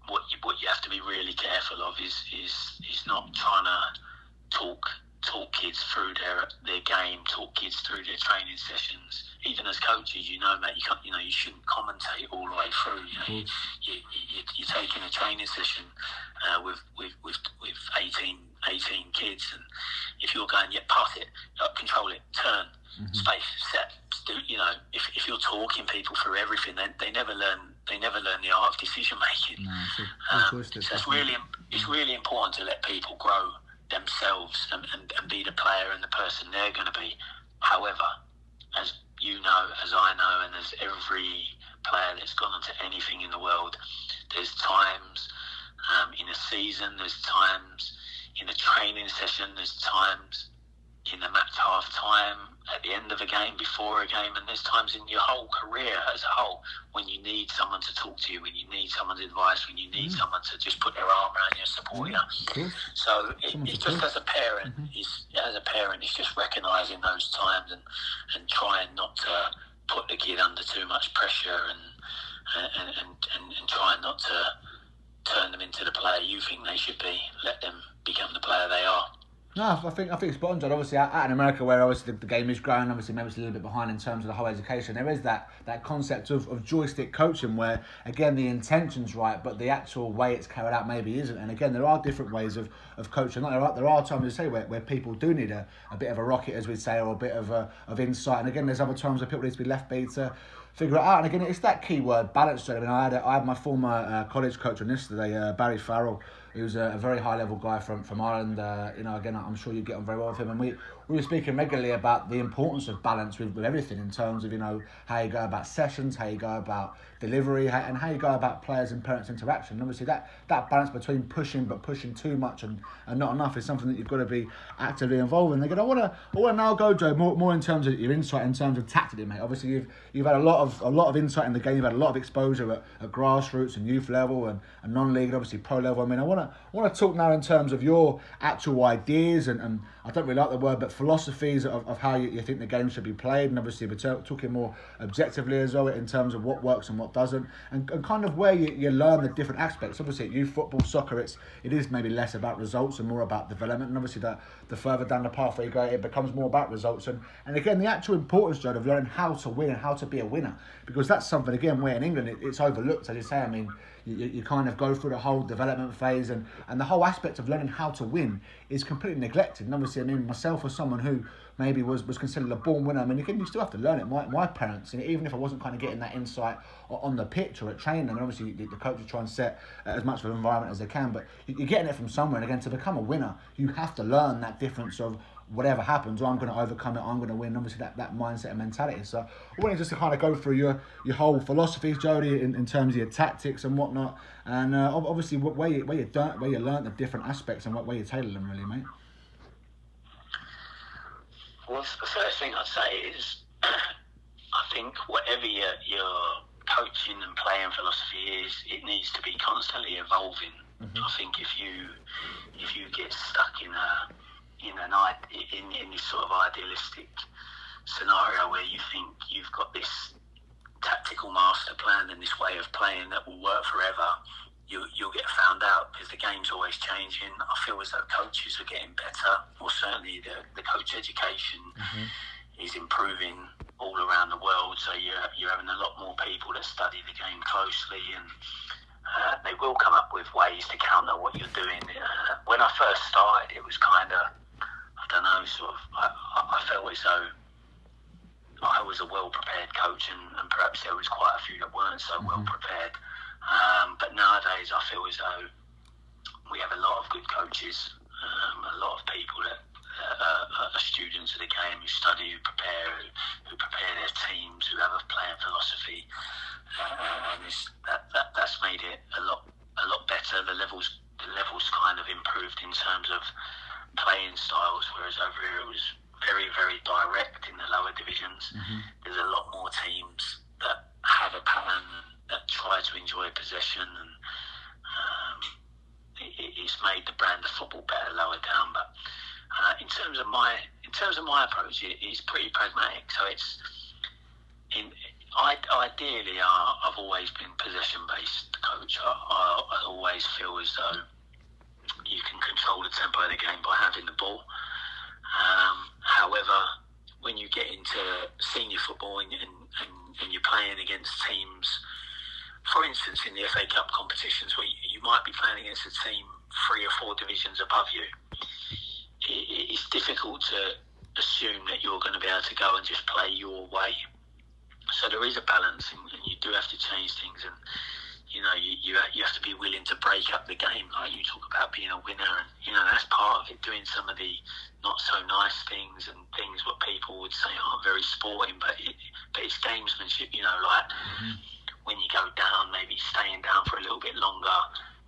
B: what you have to be really careful of is not trying to talk kids through their game, talk kids through their training sessions. Even as coaches, mate, you shouldn't commentate all the way through. You're taking a training session with 18 kids, and if you're going, pass it, control it, turn, space, set, if you're talking people through everything, they never learn the art of decision making. So it's really important to let people grow themselves and be the player and the person they're going to be. However, as you know, as I know, and as every player that's gone onto anything in the world, there's times in a season, there's times in a training session, there's times in the match half time, at the end of a game, before a game, and there's times in your whole career as a whole when you need someone to talk to you, when you need someone's advice, when you need someone to just put their arm around you and support you. So it's just as a parent, it's just recognising those times and trying not to put the kid under too much pressure and trying not to turn them into the player you think they should be. Let them become the player they are.
A: No, I think it's spot on, John. Obviously, out in America, where obviously the game is growing, obviously maybe it's a little bit behind in terms of the whole education. There is that concept of joystick coaching, where again the intention's right, but the actual way it's carried out maybe isn't. And again, there are different ways of coaching. There are times, as I say, where people do need a bit of a rocket, as we'd say, or a bit of insight. And again, there's other times where people need to be left be to figure it out. And again, it's that key word, balance. I mean, I had my former college coach on this today, Barry Farrell, who's a very high level guy from Ireland. Again, I'm sure you get on very well with him. And we were speaking regularly about the importance of balance with everything in terms of how you go about sessions, how you go about delivery, and how you go about players and parents interaction. And obviously that balance between pushing too much and not enough is something that you've got to be actively involved in. Again, I want to now go, Joe, more in terms of your insight, in terms of tactically, mate. Obviously you've had a lot of insight in the game. You've had a lot of exposure at grassroots and youth level and non-league and obviously pro level. I mean, I want to talk now in terms of your actual ideas and I don't really like the word, but philosophies of how you think the game should be played. And obviously we're talking more objectively as well in terms of what works and what doesn't, and kind of where you learn the different aspects. Obviously at youth football, soccer, it is maybe less about results and more about development. And obviously the further down the pathway you go, it becomes more about results. And again, the actual importance, Jody, of learning how to win and how to be a winner, because that's something, again, where in England it's overlooked, as you say. I mean, you kind of go through the whole development phase and the whole aspect of learning how to win is completely neglected. And obviously, I mean, myself as someone who maybe was considered a born winner, I mean, again, you still have to learn it. My parents, and even if I wasn't kind of getting that insight on the pitch or at training, I mean, obviously the coaches try and set as much of an environment as they can, but you're getting it from somewhere. And again, to become a winner, you have to learn that difference of whatever happens, I'm going to overcome it, I'm going to win. Obviously that mindset and mentality. So I wanted just to kind of go through your whole philosophies, Jody, in terms of your tactics and whatnot, and obviously where you learn the different aspects and where you tailor them, really, mate.
B: Well, the first thing I'd say is I think whatever your coaching and playing philosophy is, it needs to be constantly evolving. I think if you get stuck in this sort of idealistic scenario where you think you've got this tactical master plan and this way of playing that will work forever, you'll get found out, because the game's always changing. I feel as though coaches are getting better, or certainly the coach education is improving all around the world. So you're having a lot more people that study the game closely, and they will come up with ways to counter what you're doing. When I first started, it was kind of, I don't know, sort of, I felt as though I was a well-prepared coach, and perhaps there was quite a few that weren't so well-prepared. But nowadays, I feel as though we have a lot of good coaches, a lot of people that are students of the game, who study, who prepare their teams, who have a playing philosophy, and that's made it a lot better. The levels kind of improved in terms of playing styles, whereas over here it was very, very direct in the lower divisions. There's a lot more teams that have a pattern, that try to enjoy possession, and it's made the brand of football better lower down. But in terms of my approach, it's pretty pragmatic. So it's ideally, I've always been possession-based coach. I always feel as though you can control the tempo of the game by having the ball. However, when you get into senior football and you're playing against teams, for instance, in the FA Cup competitions, where you might be playing against a team 3 or 4 divisions above you, it's difficult to assume that you're going to be able to go and just play your way. So there is a balance, and you do have to change things, and you have to be willing to break up the game. Like you talk about being a winner, and that's part of it. Doing some of the not so nice things and things what people would say aren't very sporting, but it's gamesmanship. Like when you go down, maybe staying down for a little bit longer,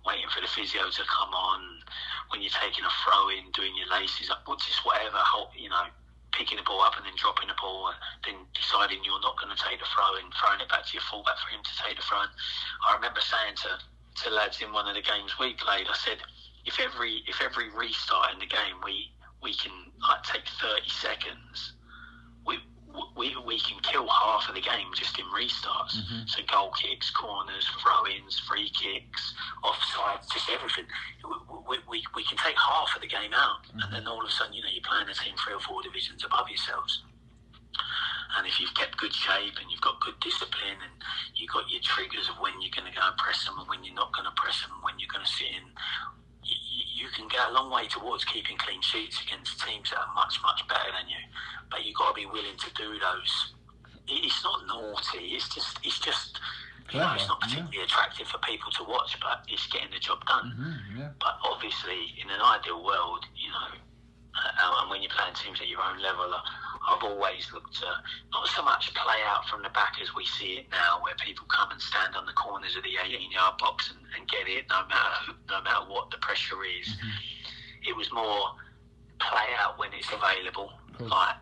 B: waiting for the physio to come on. When you're taking a throw in, doing your laces up, or just whatever, picking the ball up and then dropping the ball, and then deciding you're not going to take the throw and throwing it back to your fullback for him to take the throw. And I remember saying to lads in one of the games we played, I said, if every restart in the game we can take 30 seconds, we can kill half of the game just in restarts. So goal kicks, corners, throw-ins, free kicks, offsides, just everything. We can take half of the game out, and then all of a sudden, you're playing a team 3 or 4 divisions above yourselves. And if you've kept good shape and you've got good discipline, and you've got your triggers of when you're going to go and press them and when you're not going to press them, and when you're going to sit in, you can go a long way towards keeping clean sheets against teams that are much, much better than you. But you've got to be willing to do those. It's not naughty. It's just clever, it's not particularly attractive for people to watch, but it's getting the job done. But obviously, in an ideal world, and when you're playing teams at your own level, I've always looked to not so much play out from the back as we see it now, where people come and stand on the corners of the 18-yard box and get it, no matter what the pressure is. It was more play out when it's available, like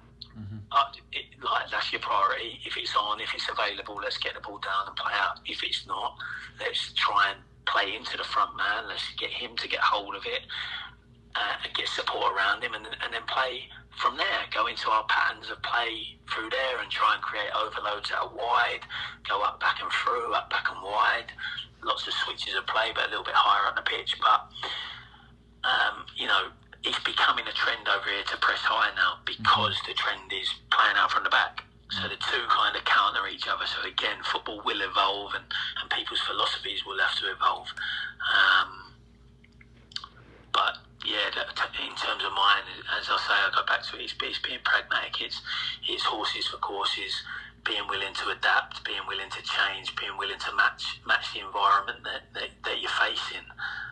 B: that's your priority. If it's on, if it's available, let's get the ball down and play out. If it's not, let's try and play into the front man. Let's get him to get hold of it, and get support around him, and then play from there. Go into our patterns of play through there and try and create overloads out wide, go up, back and through, up, back and wide. Lots of switches of play, but a little bit higher up the pitch. But it's becoming a trend over here to press high now, because the trend is playing out from the back. So the two kind of counter each other. So again, football will evolve, and people's philosophies will have to evolve. But yeah, in terms of mine, as I say, I go back to it. It's being pragmatic. It's horses for courses. Being willing to adapt, being willing to change, being willing to match the environment that you're facing.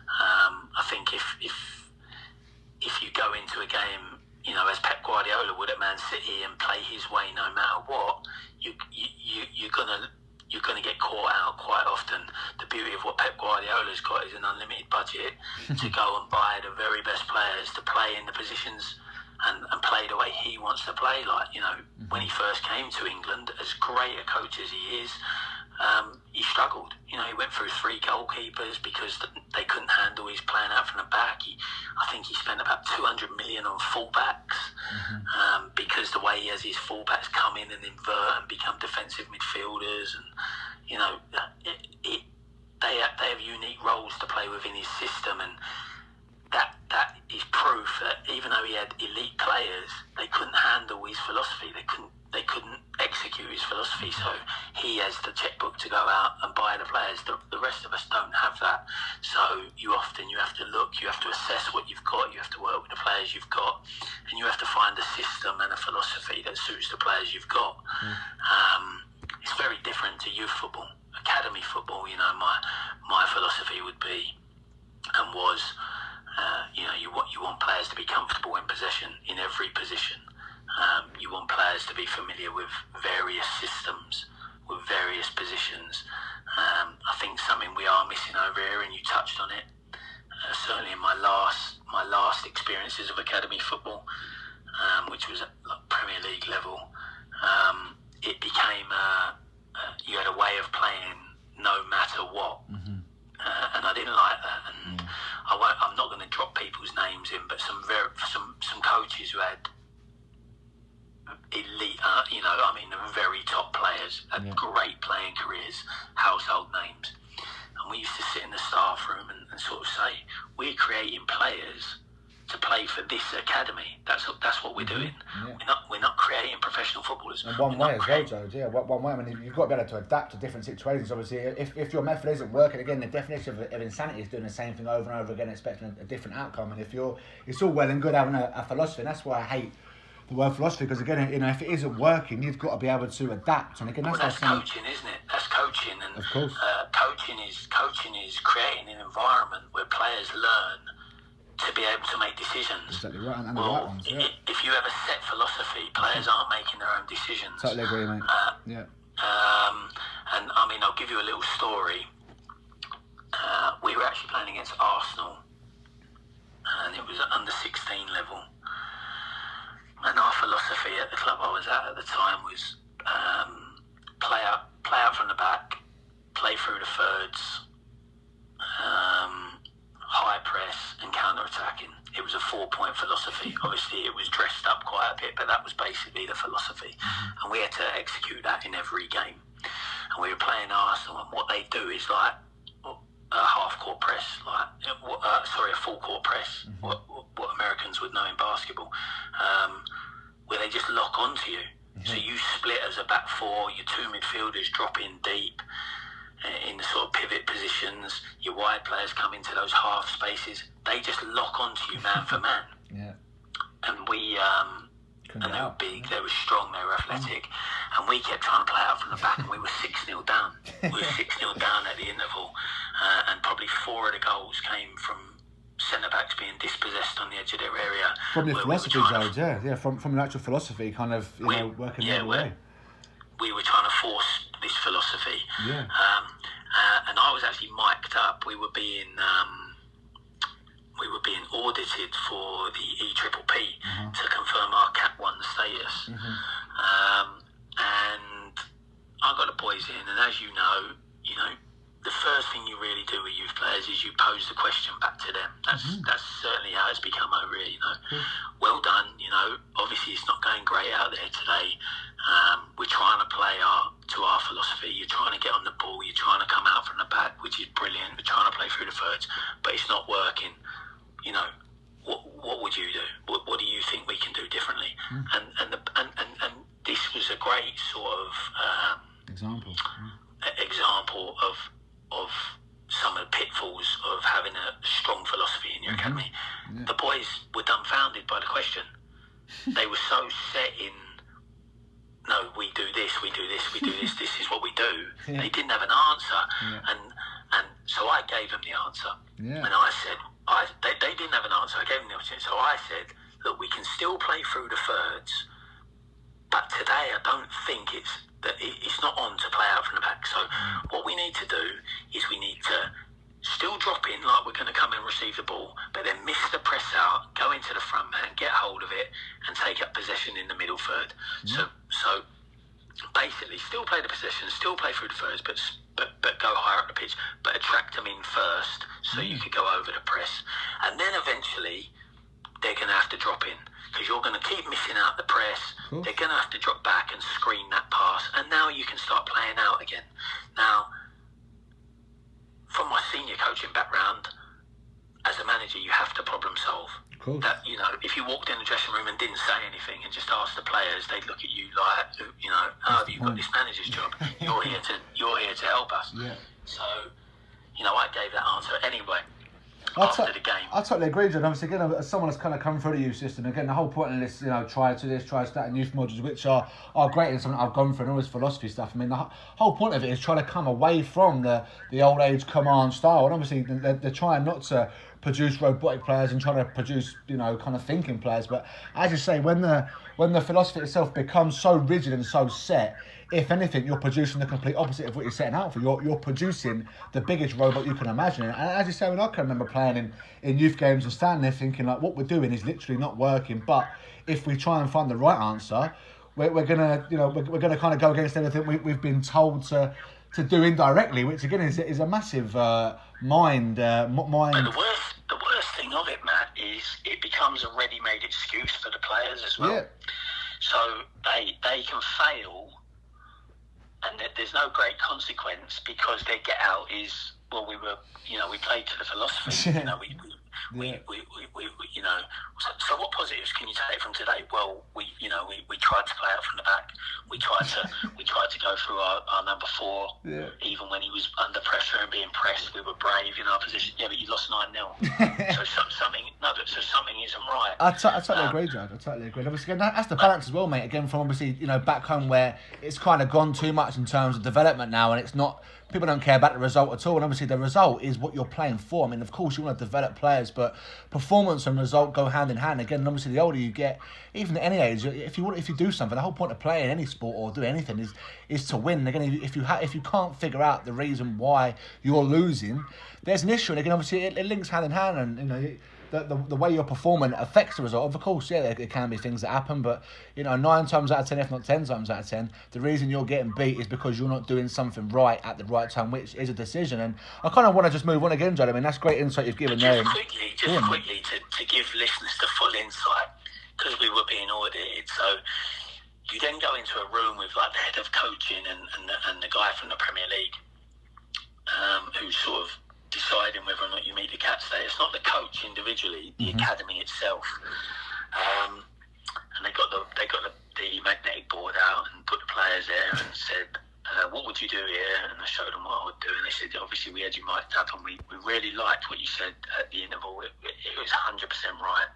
B: I think if you go into a game, as Pep Guardiola would at Man City, and play his way no matter what, you're gonna get caught out quite often. The beauty of what Pep Guardiola's got is an unlimited budget to go and buy the very best players to play in the positions and play the way he wants to play. Like, when he first came to England, as great a coach as he is, he struggled. He went through 3 goalkeepers because they couldn't handle his playing out from the back. I think he spent about 200 million on fullbacks, because the way he has his fullbacks come in and invert and become defensive midfielders, and they have unique roles to play within his system, and that is proof that even though he had elite players, they couldn't handle his philosophy. They couldn't execute his philosophy. So he has the checkbook to go out and buy the players. The rest of us don't have that. So you have to look, you have to assess what you've got, you have to work with the players you've got, and and you have to find a system and a philosophy that suits the players you've got. It's very different to youth football. Academy football, you know, my philosophy would be and was, you want players to be comfortable in possession in every position. You want players to be familiar with various systems, with various positions. I think something we are missing over here, and you touched on it. Certainly in my last experiences of academy football, which was at Premier League level, it became you had a way of playing no matter what, and I didn't like that. And I'm not going to drop people's names in, but some coaches who had elite, very top players, had great playing careers, household names. And we used to sit in the staff room and sort of say, we're creating players to play for this academy. That's what we're doing. We're not creating professional footballers.
A: And one way as well, Joe. Yeah, one way. I mean, you've got to be able to adapt to different situations. Obviously, if your method isn't working, again, the definition of insanity is doing the same thing over and over again, expecting a different outcome. And it's all well and good having a philosophy, and that's why I hate the word philosophy, because again, you know, if it isn't working, you've got to be able to adapt. And again,
B: that's coaching, isn't it? That's coaching, and
A: of course,
B: coaching is creating an environment where players learn to be able to make decisions.
A: Exactly right, and the right ones. Yeah.
B: If you have a set philosophy, players aren't making their own decisions.
A: Totally agree, mate.
B: And I mean, I'll give you a little story. We were actually playing against Arsenal, and it was at under 16 level. And our philosophy at the club I was at the time was play out from the back, play through the thirds, high press and counter-attacking. It was a 4-point philosophy. Obviously, it was dressed up quite a bit, but that was basically the philosophy. And we had to execute that in every game. And we were playing Arsenal, and what they do is like a half-court press, a full-court press, what Americans would know in basketball, where they just lock onto you. So you split as a back four, your two midfielders drop in deep in the sort of pivot positions, your wide players come into those half spaces, they just lock onto you man for man. And we and they were big, they were strong, they were athletic, and we kept trying to play out from the back, and we were 6-0 down. We were 6-0 down at the interval, and probably 4 of the goals came from centre-backs being dispossessed on the edge of their area.
A: From your philosophy, Joe, from your actual philosophy, kind of, working the other way.
B: We were trying to force this philosophy. And I was actually mic'd up. We were being audited for the EPPP to confirm our Cat 1 status. And I got the boys in, and as you know, the first thing you really do with youth players is you pose the question back to them. That's certainly how it's become over here. Well done. Obviously it's not going great out there today. We're trying to play to our philosophy. You're trying to get on the ball. You're trying to come out from the back, which is brilliant. We're trying to play through the thirds, but it's not working. What would you do? What do you think we can do differently? And this was a great sort of example of some of the pitfalls of having a strong philosophy in your academy. The boys were dumbfounded by the question. They were so set in, no, we do this, this is what we do. They didn't have an answer. And so I gave them the answer. And I said, they didn't have an answer. I gave them the opportunity. So I said, look, we can still play through the thirds, but today I don't think it's not on to play out from the back. So what we need to do is we need to still drop in like we're going to come and receive the ball, but then miss the press out, go into the front man, get hold of it, and take up possession in the middle third. So basically, still play the possession, still play through the thirds, but go higher up the pitch, but attract them in first, so you could go over the press, and then eventually they're going to have to drop in, because you're going to keep missing out the press. They're going to have to drop back and screen that pass, and now you can start playing out again. Now, from my senior coaching background, as a manager, you have to problem solve. That, if you walked in the dressing room and didn't say anything and just asked the players, they'd look at you like, oh, have you got this manager's job? You're here to help us. So, I gave that answer anyway. after the game.
A: I totally agree, John. Obviously, again, as someone that's kind of come through the youth system, again, the whole point of this, try to that, and youth modules, which are great and something I've gone through, and all this philosophy stuff. I mean, the whole point of it is trying to come away from the old age command style, and obviously they're trying not to produce robotic players and trying to produce, kind of thinking players. But as you say, when the philosophy itself becomes so rigid and so set, if anything, you're producing the complete opposite of what you're setting out for. You're producing the biggest robot you can imagine. And as you say, I can remember playing in youth games and standing there thinking, like, what we're doing is literally not working. But if we try and find the right answer, we're gonna kind of go against everything we've been told to do indirectly, which again is a massive mind.
B: But the worst thing of it, Matt, is it becomes a ready-made excuse for the players as well. Yeah. So they can fail, and there's no great consequence because their get out is, well, we played to the philosophy. So what positives can you take from today? Well, we tried to play out from the back. We tried to go through our number 4, even when he was under pressure and being pressed. We were brave in our position. Yeah, but you lost 9-0. so something isn't right.
A: I totally agree, Judge. I totally agree. Obviously, again, that's the balance as well, mate. Again, from obviously back home where it's kind of gone too much in terms of development now, and it's not. People don't care about the result at all, and obviously the result is what you're playing for. I mean, of course you want to develop players, but performance and result go hand in hand. Again, and obviously the older you get, even at any age, if you do something, the whole point of playing any sport or doing anything is to win. Again, if you can't figure out the reason why you're losing, there's an issue. And again, obviously it links hand in hand, and the way you're performing affects the result. Of course, yeah, there can be things that happen, but 9 times out of 10, if not 10 times out of 10, the reason you're getting beat is because you're not doing something right at the right time, which is a decision. And I kind of want to just move on again, Jody. I mean, that's great insight you've given there.
B: Just quickly to give listeners the full insight, because we were being audited. So you then go into a room with like the head of coaching and the guy from the Premier League, who's sort of deciding whether or not you meet the cap today. It's not the coach individually, the academy itself. And they got the magnetic board out and put the players there and said, what would you do here? And I showed them what I would do, and they said, obviously we had you mic'd up and we really liked what you said at the interval. It was 100% right.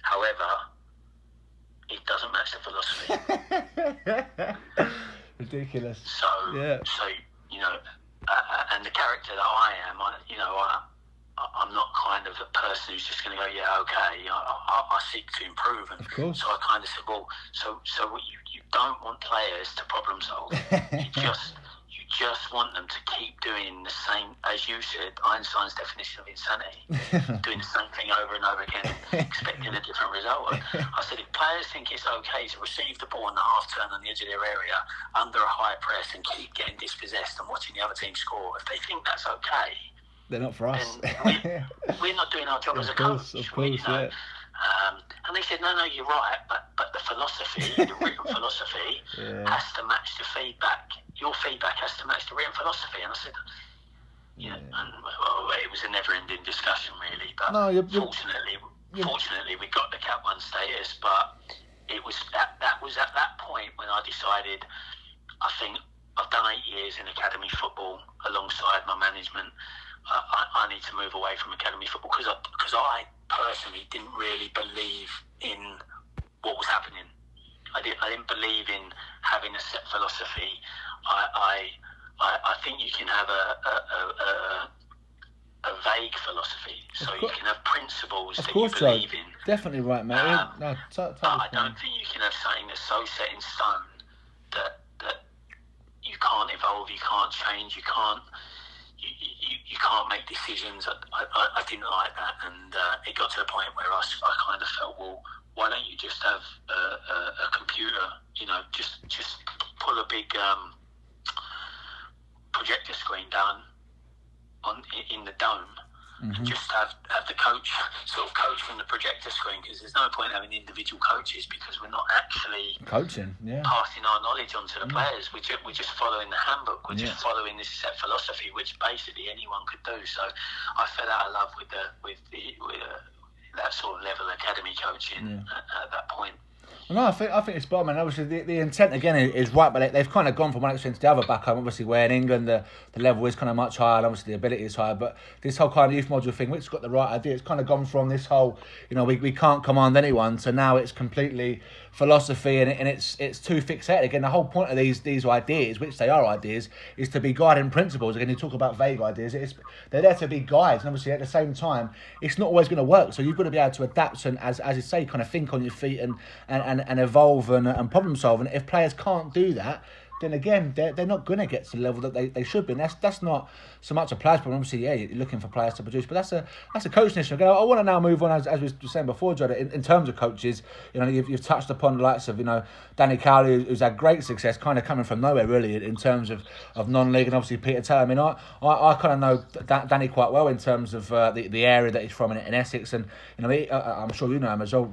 B: However, it doesn't match the philosophy.
A: Ridiculous.
B: So and the character that I am, I'm not kind of a person who's just going to go, yeah, okay, I seek to improve. And
A: of course.
B: So I kind of said, well, so you don't want players to problem solve. You just want them to keep doing the same, as you said, Einstein's definition of insanity, doing the same thing over and over again, expecting a different result. I said, if players think it's okay to receive the ball in the half turn on the edge of their area under a high press and keep getting dispossessed and watching the other team score, if they think that's okay,
A: they're not for us.
B: We're not doing our job as a coach.
A: Of course, yeah.
B: And they said, no, you're right, but the philosophy, the written philosophy, has to match the feedback. Your feedback has to match the written philosophy. And I said, it was a never-ending discussion, really. But fortunately, we got the Cat 1 status. But it was that was at that point when I decided, I think I've done 8 years in academy football alongside my management. I need to move away from academy football because I personally didn't really believe in what was happening. I didn't believe in having a set philosophy. I think you can have a vague philosophy, so you can have principles that you believe in.
A: Definitely right, mate.
B: I don't think you can have something that's so set in stone that you can't evolve, you can't change, you can't make decisions. I didn't like that, and it got to a point where I kind of felt, well, why don't you just have a computer, just pull a big projector screen down in the dome, and just have the coach from the projector screen, because there's no point having individual coaches because we're not actually
A: coaching,
B: passing our knowledge on to the players. We're just following the handbook. We're just following this set philosophy, which basically anyone could do. So I fell out of love with that sort of level academy coaching at that point.
A: No, I think it's spot on. Obviously, the intent again is right, but they've kind of gone from one extreme to the other back home. Obviously, where in England the level is kind of much higher, and obviously the ability is higher. But this whole kind of youth module thing, which has got the right idea, it's kind of gone from this whole, we can't command anyone, to now it's completely philosophy, and it's too fixated. Again, the whole point of these ideas, which they are ideas, is to be guiding principles. Again, you talk about vague ideas. They're there to be guides, and obviously at the same time, it's not always going to work. So you've got to be able to adapt and, as you say, kind of think on your feet and evolve and problem solve. And if players can't do that, then again, they're not going to get to the level that they should be. And that's not so much a player's problem. Obviously, yeah, you're looking for players to produce, but that's a coaching issue. Again, I want to now move on, as we were saying before, Jody, in terms of coaches. You've touched upon the likes of, Danny Cowley, who's had great success, kind of coming from nowhere, really, in terms of non-league, and obviously Peter Taylor. I mean, I kind of know Danny quite well in terms of the area that he's from in Essex, and I'm sure you know him as well,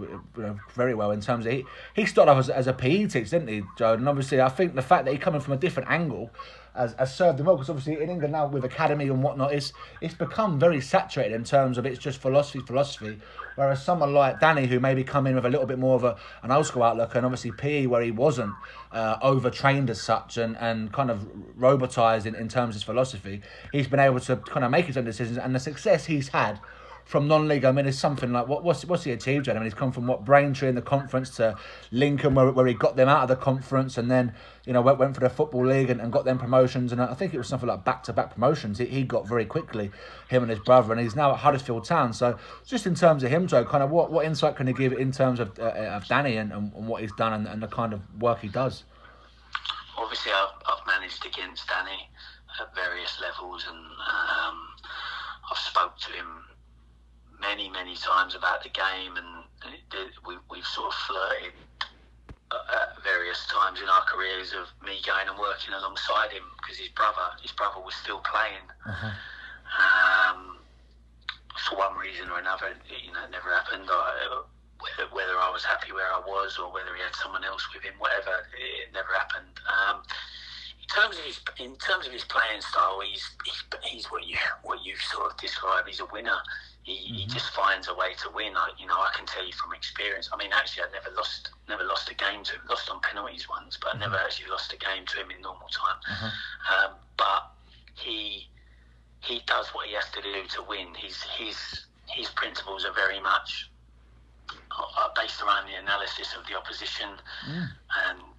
A: very well in terms of he started off as a PE teacher, didn't he, Joe? And obviously, I think the fact that he coming from a different angle has served him well, because obviously in England now with Academy and whatnot, it's become very saturated in terms of it's just philosophy. Whereas someone like Danny, who maybe come in with a little bit more of an old school outlook, and obviously PE, where he wasn't overtrained as such and kind of robotised in terms of his philosophy, he's been able to kind of make his own decisions, and the success he's had from non-league, I mean, it's something like what's he achieved, Jed? I mean, he's come from Braintree in the conference to Lincoln, where he got them out of the conference, and then went for the football league and got them promotions, and I think it was something like back-to-back promotions. He got very quickly, him and his brother, and he's now at Huddersfield Town. So just in terms of him, Joe, kind of what insight can you give in terms of Danny and what he's done and the kind of work he does?
B: Obviously, I've managed against Danny at various levels, and I've spoke to him many times about the game, and we've sort of flirted at various times in our careers of me going and working alongside him, because his brother was still playing. For one reason or another, it never happened. Whether I was happy where I was or whether he had someone else with him, whatever, it never happened. In terms of his playing style, he's what you sort of describe. He's a winner. He just finds a way to win. I can tell you from experience. I mean, actually, I never lost a game to him. Lost on penalties once, but I never actually lost a game to him in normal time. But he does what he has to do to win. His principles are very much based around the analysis of the opposition, and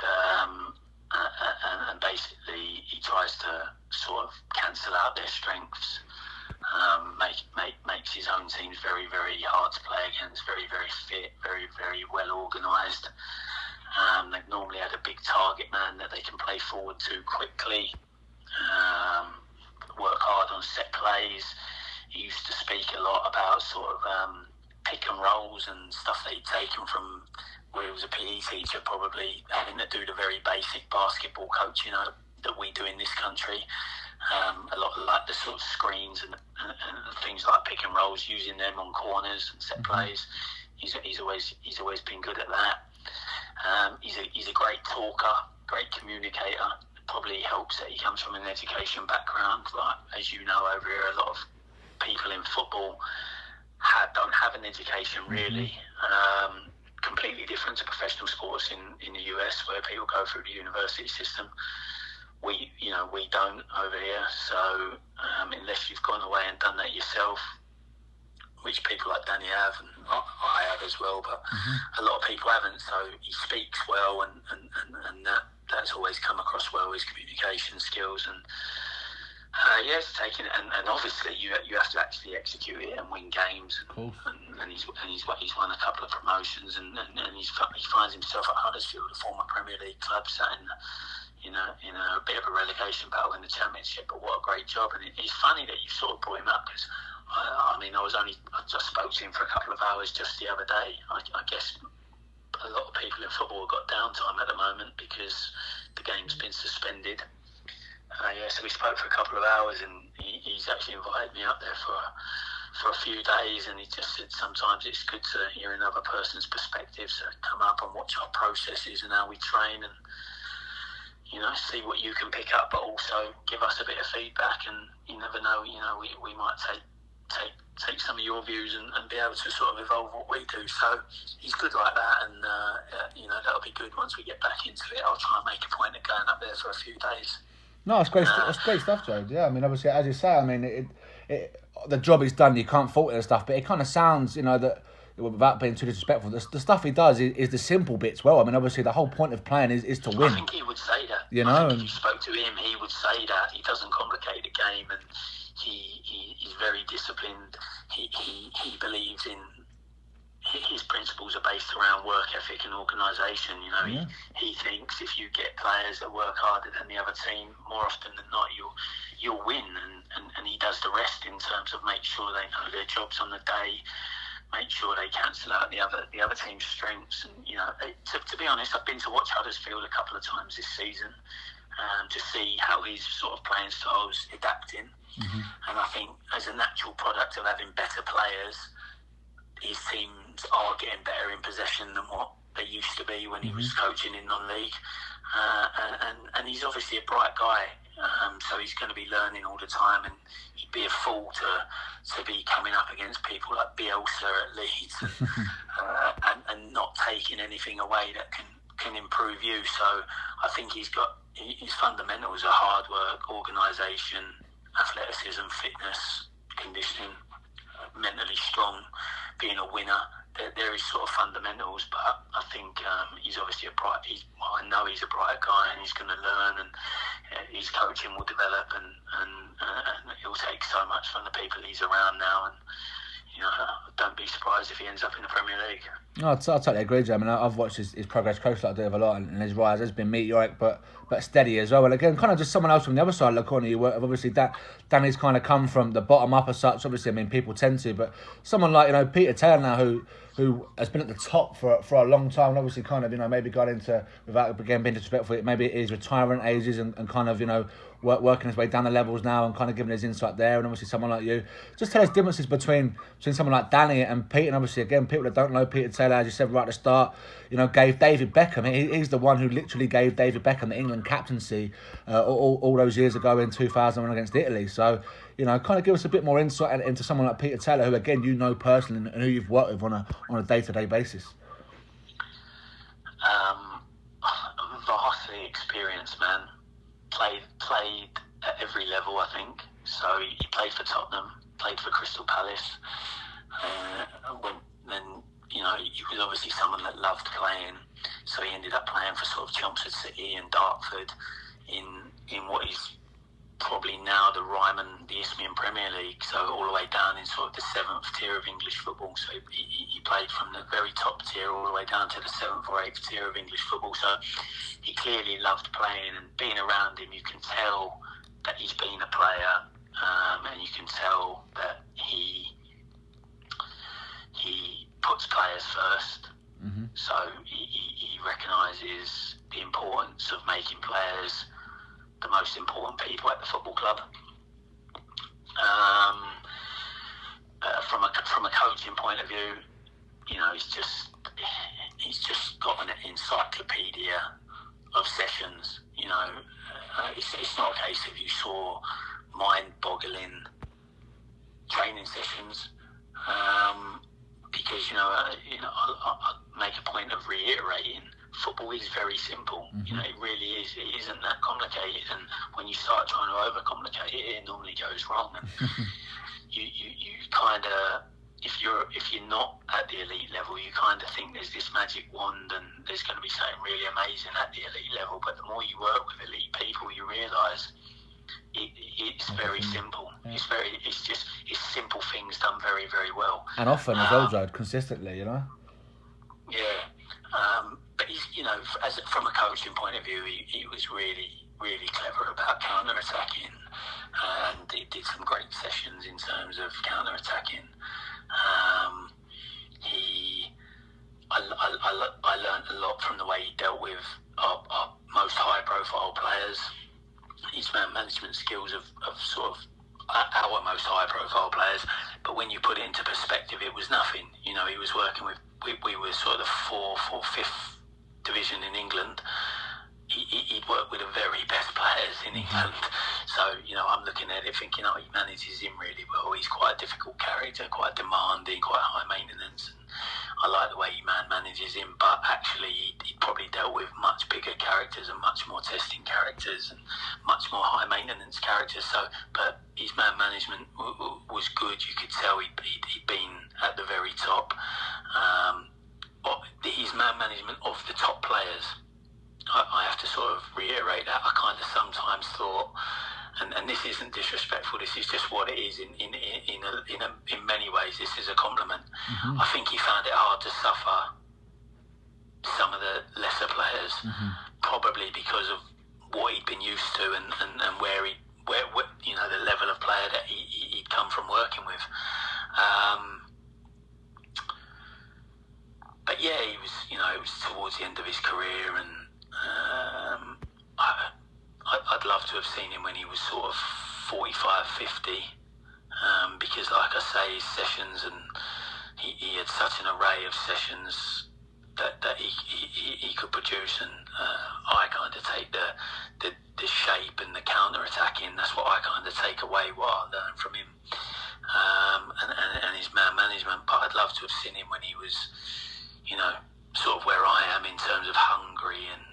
B: basically he tries to sort of cancel out their strengths. Makes his own teams very, very hard to play against, very, very fit, very, very well organised. They've normally had a big target man that they can play forward to quickly, work hard on set plays. He used to speak a lot about sort of pick and rolls and stuff that he'd taken from where he was a PE teacher, probably having to do the very basic basketball coaching that we do in this country. A lot of like the sort of screens and things like pick and rolls, using them on corners and set plays. He's always been good at that. He's a great talker, great communicator. It probably helps that he comes from an education background. Like, as you know, over here, a lot of people in football don't have an education really. Completely different to professional sports in the US, where people go through the university system. We don't over here. So unless you've gone away and done that yourself, which people like Danny have, and I have as well, but a lot of people haven't. So he speaks well, and that's always come across well, his communication skills, and it's taking it, and obviously you have to actually execute it and win games. And he's won a couple of promotions, and he finds himself at Huddersfield, a former Premier League club, sat in a bit of a relegation battle in the Championship. But what a great job! And it's funny that you sort of brought him up, because I just spoke to him for a couple of hours just the other day. I guess a lot of people in football have got downtime at the moment because the game's been suspended. So we spoke for a couple of hours, and he's actually invited me up there for a few days, and he just said sometimes it's good to hear another person's perspective, so come up and watch our processes and how we train, and see what you can pick up, but also give us a bit of feedback. And you never know, we might take take some of your views and be able to sort of evolve what we do. So he's good like that, and that'll be good once we get back into it. I'll try and make a point of going up there for a few days.
A: No, it's great. It's great stuff, Joe. Yeah, I mean, obviously, as you say, I mean, the job he's done, you can't fault it and stuff, but it kind of sounds, that without being too disrespectful, the stuff he does is the simple bits. Well, I mean, obviously, the whole point of playing is to win.
B: I think he would say that.
A: If
B: you spoke to him, he would say that. He doesn't complicate the game, and he's very disciplined. He believes in his principles are based around work ethic and organisation. He thinks if you get players that work harder than the other team, more often than not, you'll win. And he does the rest in terms of make sure they know their jobs on the day, make sure they cancel out the other team's strengths. And to be honest, I've been to watch Huddersfield a couple of times this season to see how his sort of playing styles adapting. Mm-hmm. And I think as a natural product of having better players, his teams are getting better in possession than what they used to be when he was coaching in non-league. And he's obviously a bright guy, so he's going to be learning all the time, and he'd be a fool to be coming up against people like Bielsa at Leeds and not taking anything away that can improve you. So I think he's got his fundamentals are hard work, organisation, athleticism, fitness, conditioning, mentally strong, being a winner. There is sort of fundamentals, but I think he's obviously I know he's a bright guy, and he's going to learn, and his coaching will develop, and he'll take so much from the people he's around now, and don't be surprised if he ends up in the Premier League.
A: No, I totally agree, Joe. I mean, I've watched his progress closely, like I do have a lot, and his rise has been meteoric, but steady as well. And again, kind of just someone else from the other side of the corner. You work, obviously, Danny's kind of come from the bottom up as such. Obviously, I mean, people tend to, but someone like Peter Taylor now, who has been at the top for a long time, and obviously kind of maybe got into, without again being disrespectful, maybe it is retirement ages and kind of working his way down the levels now and kind of giving his insight there. And obviously someone like you, just tell us differences between someone like Danny and Pete. And obviously again, people that don't know Peter Taylor, as you said right at the start, gave David Beckham. He's the one who literally gave David Beckham the England captaincy all those years ago in 2001 against Italy. So kind of give us a bit more insight into someone like Peter Taylor, who again personally and who you've worked with on a day-to-day basis.
B: Vastly experienced man. Played at every level, I think. So he played for Tottenham, played for Crystal Palace. He was obviously someone that loved playing. So he ended up playing for sort of Chelmsford City and Dartford in what is probably now the Ryman, the Isthmian Premier League, so all the way down in sort of the 7th tier of English football. So he played from the very top tier all the way down to the 7th or 8th tier of English football. So he clearly loved playing, and being around him, you can tell that he's been a player, and you can tell that he puts players first. Mm-hmm. So he recognises the importance of making players the most important people at the football club. From a coaching point of view, he's just got an encyclopedia of sessions. It's not a case of you saw mind-boggling training sessions, because I make a point of reiterating. Football is very simple. Mm-hmm. It really is. It isn't that complicated, and when you start trying to overcomplicate it, it normally goes wrong. And you kind of, if you're not at the elite level, you kind of think there's this magic wand and there's going to be something really amazing at the elite level. But the more you work with elite people, you realise it's very simple. Yeah. It's simple things done very, very well.
A: And often as well, Jode, consistently,
B: Yeah. But he's, from a coaching point of view, he was really, really clever about counter-attacking, and he did some great sessions in terms of counter-attacking. I learned a lot from the way he dealt with our most high-profile players. His man management skills of sort of our most high-profile players, but when you put it into perspective, it was nothing. He was working with, we were sort of fourth or fifth division in England. He'd worked with the very best players in England. So, I'm looking at it thinking, he manages him really well. He's quite a difficult character, characters and much more testing characters and much more high maintenance characters. So, but his man management was good. You could tell he'd been at the very top. His man management of the top players, I have to sort of reiterate that. I kind of sometimes thought, and this isn't disrespectful, this is just what it is in many ways. This is a compliment. I think he found it hard to suffer some of the lesser players, probably because of what he'd been used to and where the level of player that he'd come from working with. But yeah, it was towards the end of his career, and I'd love to have seen him when he was sort of 45, 50, because like I say, his sessions, and he had such an array of sessions that he could produce, and I kind of take the shape and the counter-attacking. That's what I kind of take away, what I learned from him, and his man management. But I'd love to have seen him when he was, sort of where I am in terms of hungry and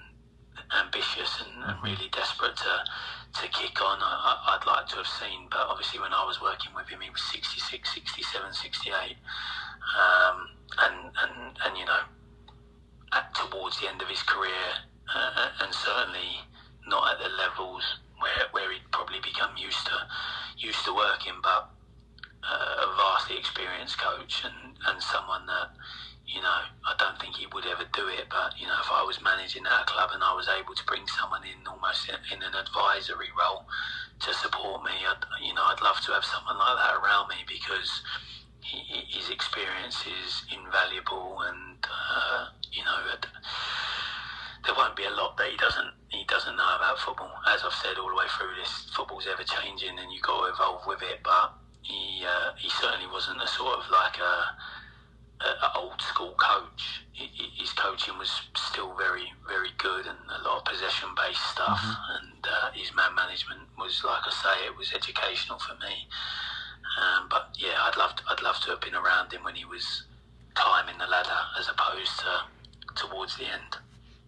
B: ambitious and really desperate to kick on. I'd like to have seen, but obviously when I was working with him, he was 66, 67, 68, and towards the end of his career, and certainly not at the levels where he'd probably become used to working, but a vastly experienced coach and someone that, I don't think he would ever do it, but if I was managing at a club and I was able to bring someone in almost in an advisory role to support me, I'd love to have someone like that around me, because his experience is invaluable, and there won't be a lot that he doesn't know about football. As I've said all the way through this, football's ever changing and you've got to evolve with it, but he certainly wasn't a sort of like a old school coach. His coaching was still very, very good, and a lot of possession based stuff, and his man management was, like I say, it was educational for me. But yeah, I'd love to have been around him when he was climbing the ladder as opposed to towards the end.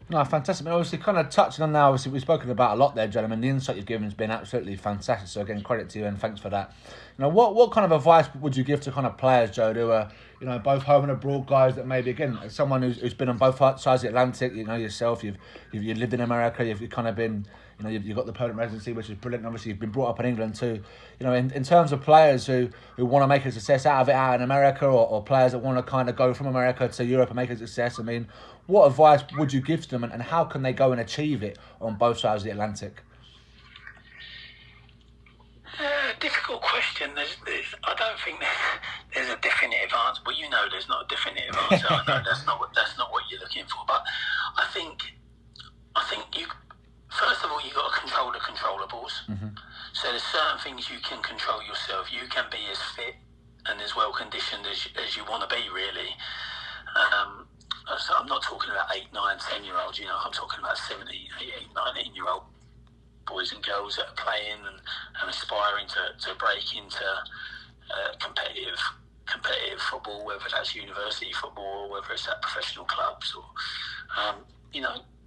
A: No, fantastic. I mean, obviously, kind of touching on now, obviously, we've spoken about a lot there, gentlemen. The insight you've given has been absolutely fantastic. So again, credit to you and thanks for that. What kind of advice would you give to kind of players, Jody, who are, both home and abroad guys that maybe, again, as someone who's been on both sides of the Atlantic, yourself, you've lived in America, you've kind of been, you've got the permanent residency, which is brilliant. Obviously, you've been brought up in England too. In terms of players who want to make a success out of it out in America, or players that want to kind of go from America to Europe and make a success, I mean, what advice would you give to them, and how can they go and achieve it on both sides of the Atlantic?
B: Difficult question. I don't think there's a definitive answer. Well, there's not a definitive answer. I know that's not what you're looking for. But I think you, first of all, you've got to control the controllables. So there's certain things you can control yourself. You can be as fit and as well conditioned as you want to be, really. So I'm not talking about 8, 9, 10-year-olds. I'm talking about 17, 18, 19-year-old boys and girls that are playing and aspiring to break into competitive football, whether that's university football or whether it's at professional clubs. Or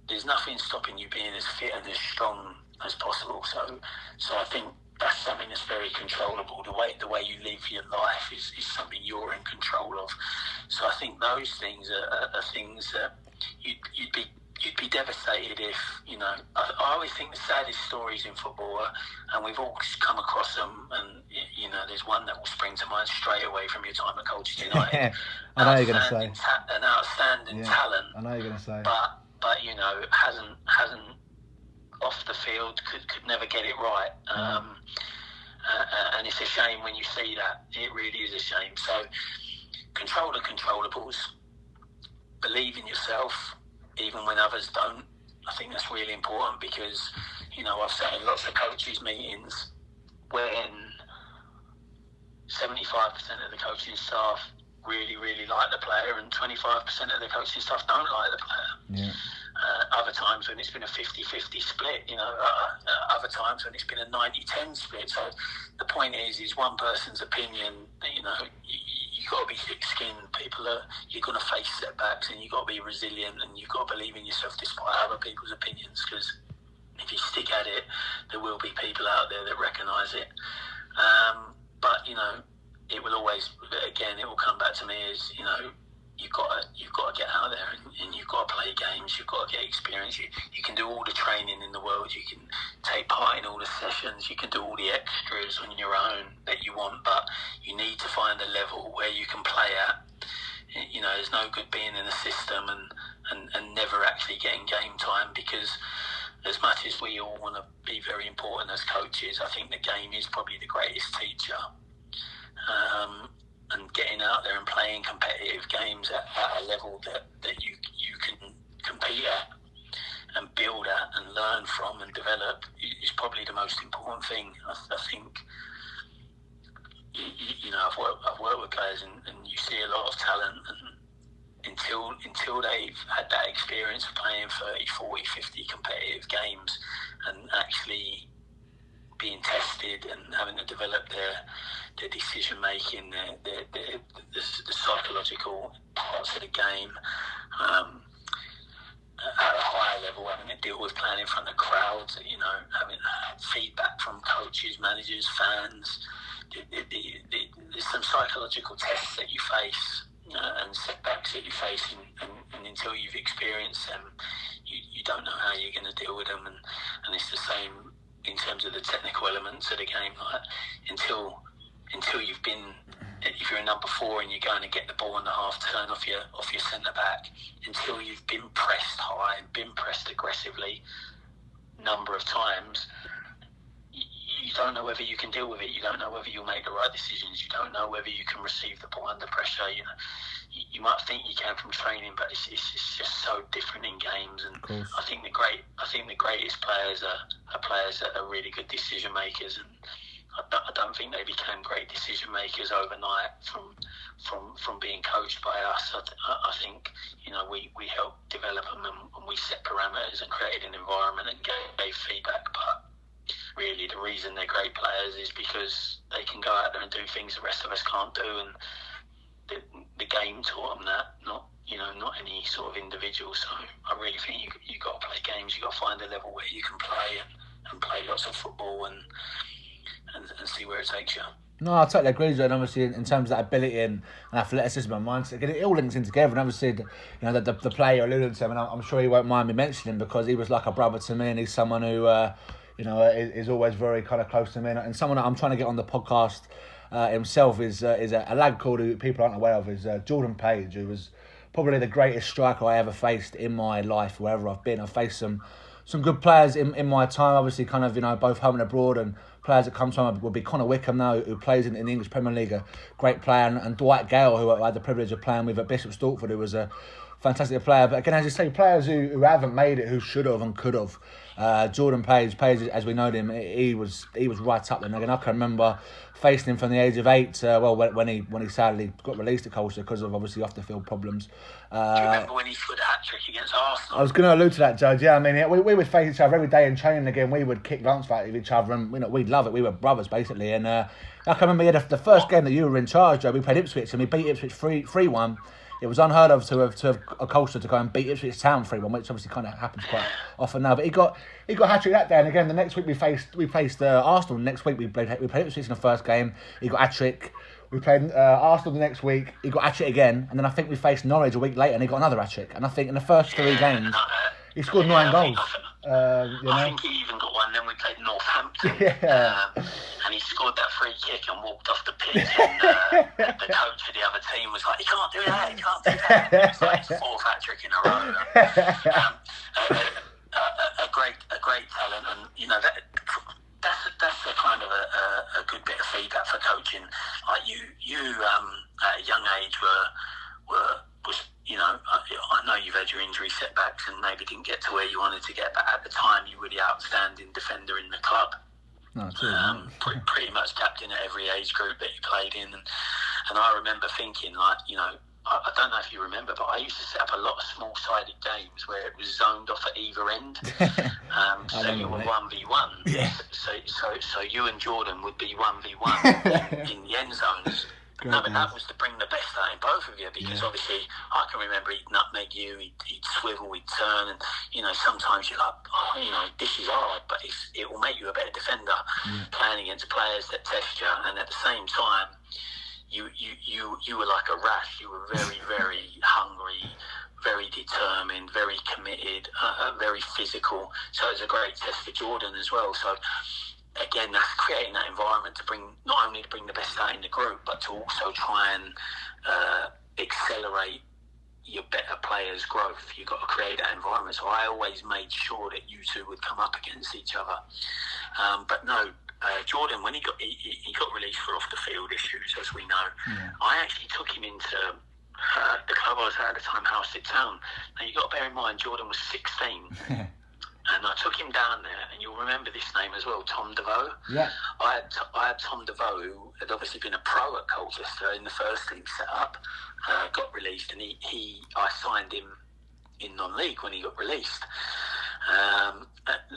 B: there's nothing stopping you being as fit and as strong as possible. So I think that's something that's very controllable. The way you live your life is something you're in control of. So I think those things are things that you'd be devastated if, I always think the saddest stories in football are, and we've all come across them, and there's one that will spring to mind straight away from your time at Colchester United.
A: I know you're going to say
B: an outstanding talent.
A: I know you're going to say,
B: but hasn't off the field, could never get it right. And it's a shame when you see that. It really is a shame. So control the controllables, believe in yourself even when others don't. I think that's really important, because I've sat in lots of coaches meetings when 75% of the coaching staff really, really like the player, and 25% of the coaching staff don't like the player. Other times when it's been a 50-50 split, other times when it's been a 90-10 split. So the point is one person's opinion, you you got to be thick-skinned. You're going to face setbacks, and you've got to be resilient, and you've got to believe in yourself despite other people's opinions, because if you stick at it, there will be people out there that recognise it. But it will always, again, it will come back to me as, you've got to get out there and you've got to play games, you've got to get experience. You can do all the training in the world, you can take part in all the sessions, you can do all the extras on your own that you want, but you need to find a level where you can play at. There's no good being in a system and never actually getting game time, because as much as we all want to be very important as coaches, I think the game is probably the greatest teacher. And getting out there and playing competitive games at a level that you can compete at and build at and learn from and develop is probably the most important thing. I think, I've worked with players and you see a lot of talent, and until they've had that experience of playing 30, 40, 50 competitive games and actually being tested and having to develop their decision making, the psychological parts of the game at a higher level, having to deal with playing in front of crowds, having feedback from coaches, managers, fans. There's some psychological tests that you face and setbacks that you face, and until you've experienced them, you don't know how you're going to deal with them, and it's the same in terms of the technical elements of the game. Like, until you've been, if you're a number 4 and you're going to get the ball in the half turn off your centre back, until you've been pressed high and been pressed aggressively number of times, you don't know whether you can deal with it. You don't know whether you'll make the right decisions. You don't know whether you can receive the ball under pressure. You might think you can from training, but it's just so different in games. And I think the greatest players are players that are really good decision makers. And I don't think they became great decision makers overnight from being coached by us. I think we helped develop them, and we set parameters and created an environment and gave feedback. But really, the reason they're great players is because they can go out there and do things the rest of us can't do, and the game taught them that, not any sort of individual. So I really think you got to play games. You got to find a level where you can play and play lots of football and see where it takes you.
A: No, I totally agree with you. And obviously, in terms of that ability and athleticism and mindset, it all links in together. And obviously, the player alluded to him, and I'm sure he won't mind me mentioning, because he was like a brother to me, and he's someone who is always very kind of close to me, and someone that I'm trying to get on the podcast himself is a lad called, who people aren't aware of, is Jordan Page, who was probably the greatest striker I ever faced in my life, wherever I've been. I've faced some good players in my time, obviously, kind of, both home and abroad, and players that come to mind would be Connor Wickham now, who plays in the English Premier League, a great player, and Dwight Gale, who I had the privilege of playing with at Bishop Stortford, who was a fantastic player. But again, as you say, players who haven't made it, who should have and could have. Jordan Page, as we know him, he was right up there. And again, I can remember facing him from the age of 8. When he sadly got released at Colchester because of obviously off the field problems.
B: Do you remember when he scored a hat-trick against Arsenal?
A: I was going to allude to that, Judge. Yeah, I mean, we would face each other every day in training. Again, we would kick lunch fight with each other, and we'd love it. We were brothers basically. And I can remember the first game that you were in charge, Joe. We played Ipswich and we beat Ipswich 3-1. It was unheard of to have a Colchester to go and beat Ipswich Town 3-1, which obviously kind of happens quite often now. But he got hat-trick that day, and again the next week we faced Arsenal. Next week we played Ipswich in the first game. He got hat-trick. We played Arsenal the next week. He got hat-trick again, and then I think we faced Norwich a week later, and he got another hat-trick. And I think in the first 3 games he scored 9 goals.
B: I think he even got one. Then we played Northampton, and he scored that free kick and walked off the pitch. And the coach of the other team was like, "He can't do that. He can't do that." It's like his 4th hat trick in a row. A great talent, and that's a kind of a good bit of feedback for coaching. Like you at a young age I know you've had your injury setbacks and maybe didn't get to where you wanted to get, but at the time you were the outstanding defender in the club.
A: No,
B: pretty much captain at every age group that you played in, and I remember thinking, like, I don't know if you remember, but I used to set up a lot of small-sided games where it was zoned off at either end. So you were 1v1.
A: Yeah.
B: So you and Jordan would be 1v1 in the end zones. But that was to bring the best out in both of you, because obviously I can remember he'd nutmeg you, he'd swivel, he'd turn, and sometimes you're like, this is hard, but it will make you a better defender playing against players that test you, and at the same time you were like a rash. You were very, very hungry, very determined, very committed, very physical. So it was a great test for Jordan as well. So again, that's creating that environment to not only to bring the best out in the group, but to also try and accelerate your better players' growth. You've got to create that environment. So I always made sure that you two would come up against each other. But no, Jordan, when he got released for off the field issues, as we know, I actually took him into the club I was at the time, Halstead Town. Now you've got to bear in mind, Jordan was 16. And I took him down there, and you'll remember this name as well, Tom DeVoe.
A: Yeah.
B: I had Tom DeVoe, who had obviously been a pro at Colchester in the first team set up, got released, and I signed him in non-league when he got released.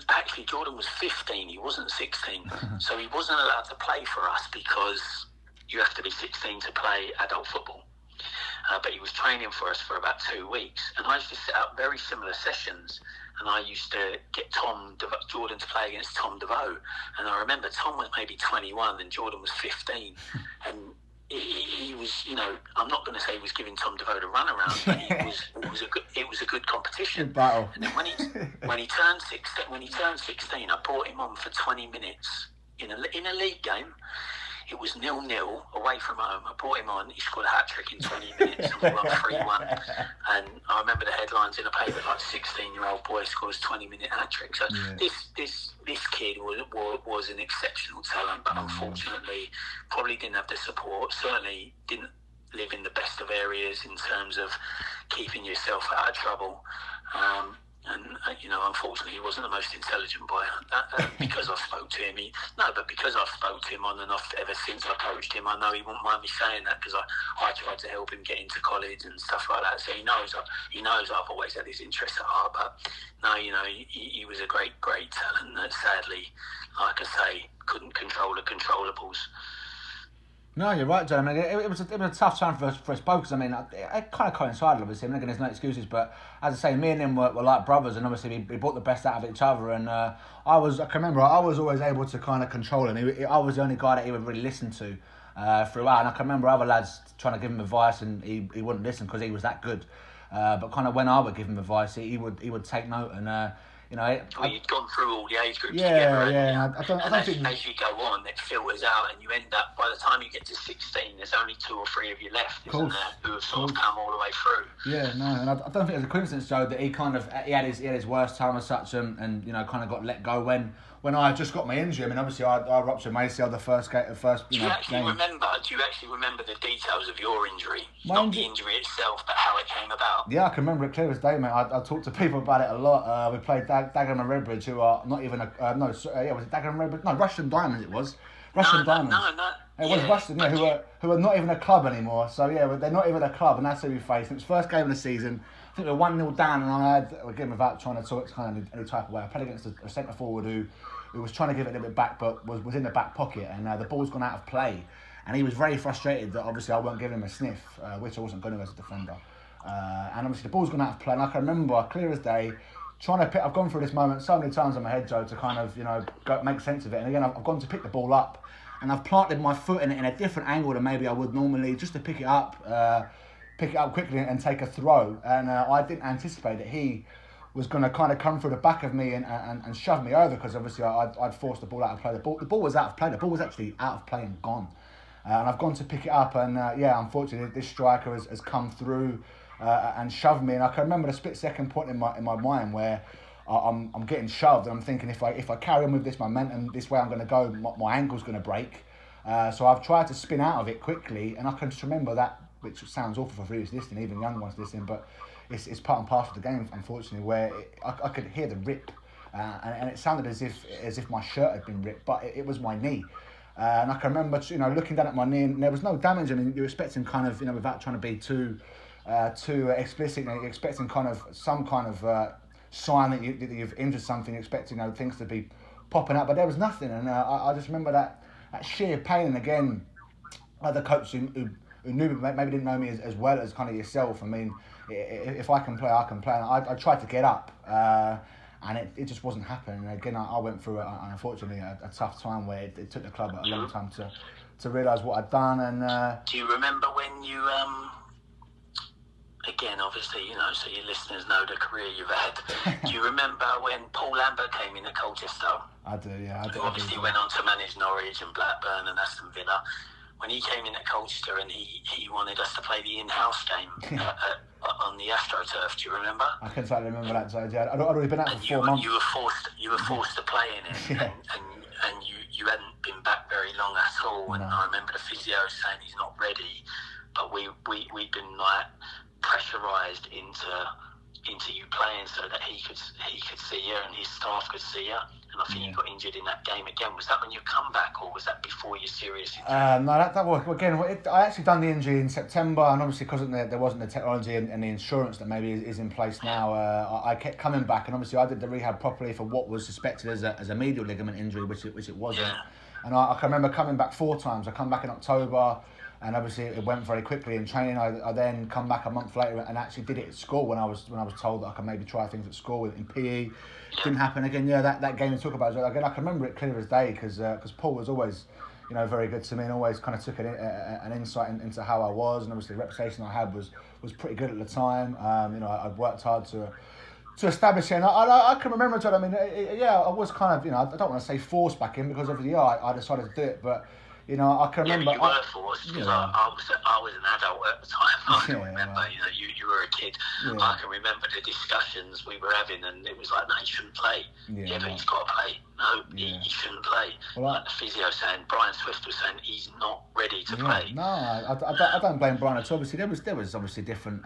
B: Actually, Jordan was 15, he wasn't 16, so he wasn't allowed to play for us because you have to be 16 to play adult football. But he was training for us for about 2 weeks, and I used to set up very similar sessions, and I used to get Jordan to play against Tom DeVoe, and I remember Tom was maybe 21 and Jordan was 15, and he was, I'm not going to say he was giving Tom DeVoe the run around, but it was a good competition.
A: Good battle.
B: And then when he turned 16, I brought him on for 20 minutes in a league game. It was 0-0 away from home. I brought him on. He scored a hat-trick in 20 minutes and we won 3-1. And I remember the headlines in the paper, like 16-year-old boy scores 20-minute hat-trick. So this kid was an exceptional talent, but unfortunately probably didn't have the support, certainly didn't live in the best of areas in terms of keeping yourself out of trouble. And unfortunately, he wasn't the most intelligent boy. Because I spoke to him, because I've spoke to him on and off ever since I coached him, I know he wouldn't mind me saying that, because I tried to help him get into college and stuff like that. So he knows I've always had his interests at heart. But no, he was a great talent that sadly, like I say, couldn't control the controllables.
A: No, you're right, John. I mean, it was a tough time for us both, because, I mean, it kind of coincided, obviously. I'm not going to there's no excuses, but as I say, me and him were like brothers, and obviously we brought the best out of each other, and I can remember I was always able to kind of control him. I was the only guy that he would really listen to throughout, and I can remember other lads trying to give him advice, and he wouldn't listen because he was that good. But kind of when I would give him advice, he would take note, and
B: you'd gone through all the age groups
A: together.
B: I don't think as you go on, it filters out, and you end up, by the time you get to 16, there's only 2 or 3 of you left, isn't there, who have sort of come all the way through.
A: Yeah, no, and I don't think it's a coincidence, Joe, that he had his worst time as such, and kind of got let go when I just got my injury. I mean, obviously I ruptured my ACL the first game. Do you actually
B: remember the details of your injury? Not the injury itself, but how it came about.
A: Yeah, I can remember it clear as day, mate. I talked to people about it a lot. We played Dagenham Redbridge, who are not even was it Dagenham Redbridge? No, Russian Diamonds. It was Diamonds.
B: No.
A: It was Russian, who are not even a club anymore. So yeah, they're not even a club, and that's who we faced. It was first game of the season. I think we were 1-0 down, and again, without trying to talk kind of any type of way, I played against a centre forward who was trying to give it a little bit back, but was in the back pocket, and the ball's gone out of play, and he was very frustrated that obviously I weren't giving him a sniff, which I wasn't going to as a defender, and obviously the ball's gone out of play, and I can remember clear as day trying to pick. I've gone through this moment so many times in my head, Joe, to kind of make sense of it, and again I've gone to pick the ball up, and I've planted my foot in it in a different angle than maybe I would normally, just to pick it up quickly and take a throw, and I didn't anticipate that he was going to kind of come through the back of me and shove me over, because obviously I'd forced the ball out of play. The ball was out of play. The ball was actually out of play and gone. And I've gone to pick it up, and unfortunately this striker has come through and shoved me. And I can remember the split-second point in my mind where I'm getting shoved, and I'm thinking if I carry on with this momentum, this way I'm going to go, my ankle's going to break. So I've tried to spin out of it quickly, and I can just remember that, which sounds awful for viewers listening, even young ones listening, but it's part and parcel of the game, unfortunately, where I could hear the rip, and it sounded as if my shirt had been ripped, but it was my knee. And I can remember, looking down at my knee, and there was no damage. I mean, you're expecting kind of, without trying to be too explicit, you're expecting kind of some kind of sign that you've injured something, you're expecting things to be popping up, but there was nothing. And I just remember that sheer pain, and again, other coaches who knew me, maybe didn't know me as well as kind of yourself. I mean, if I can play, I can play. And I tried to get up, and it just wasn't happening. And again, I went through, unfortunately, a tough time where it took the club a long time to realise what I'd done. And
B: do you remember when you again, obviously, so your listeners know the career you've had. Do you remember when Paul Lambert came in at Colchester?
A: I do, yeah.
B: Who obviously went on to manage Norwich and Blackburn and Aston Villa. When he came in at Colchester and he wanted us to play the in-house game on the AstroTurf, do you remember?
A: I can certainly remember that, so yeah. I'd already been out for 4 months.
B: You were forced to play in it,
A: yeah.
B: and you hadn't been back very long at all. And I remember the physio saying he's not ready, but we'd been like pressurised into you playing so that he could see you and his staff could see you. And I think you got injured in that game again. Was that when you come back, or was that before your serious injury?
A: No, that was again. I actually done the injury in September, and obviously because there wasn't the technology and the insurance that maybe is in place now. I kept coming back, and obviously I did the rehab properly for what was suspected as a medial ligament injury, which it wasn't. Yeah. And I can remember coming back 4 times. I come back in October. And obviously it went very quickly in training. I then come back a month later and actually did it at school when I was told that I could maybe try things at school in PE. Didn't happen again. Yeah, that game we talk about again. I can remember it clear as day because Paul was always, very good to me and always kind of took an insight into how I was, and obviously the reputation I had was pretty good at the time. I'd worked hard to establish it, and I can remember it. I mean, I was kind of, I don't want to say forced back in because obviously I decided to do it, but. I can remember.
B: You were forced because I was an adult at the time. I can remember. You were a kid. Yeah. I can remember the discussions we were having, and it was like, no, he shouldn't play. Yeah, but he's got to play. No, he shouldn't play. Well, like the physio saying, Brian Swift was saying he's not ready to play.
A: No, I don't blame Brian at all. Obviously, there was obviously different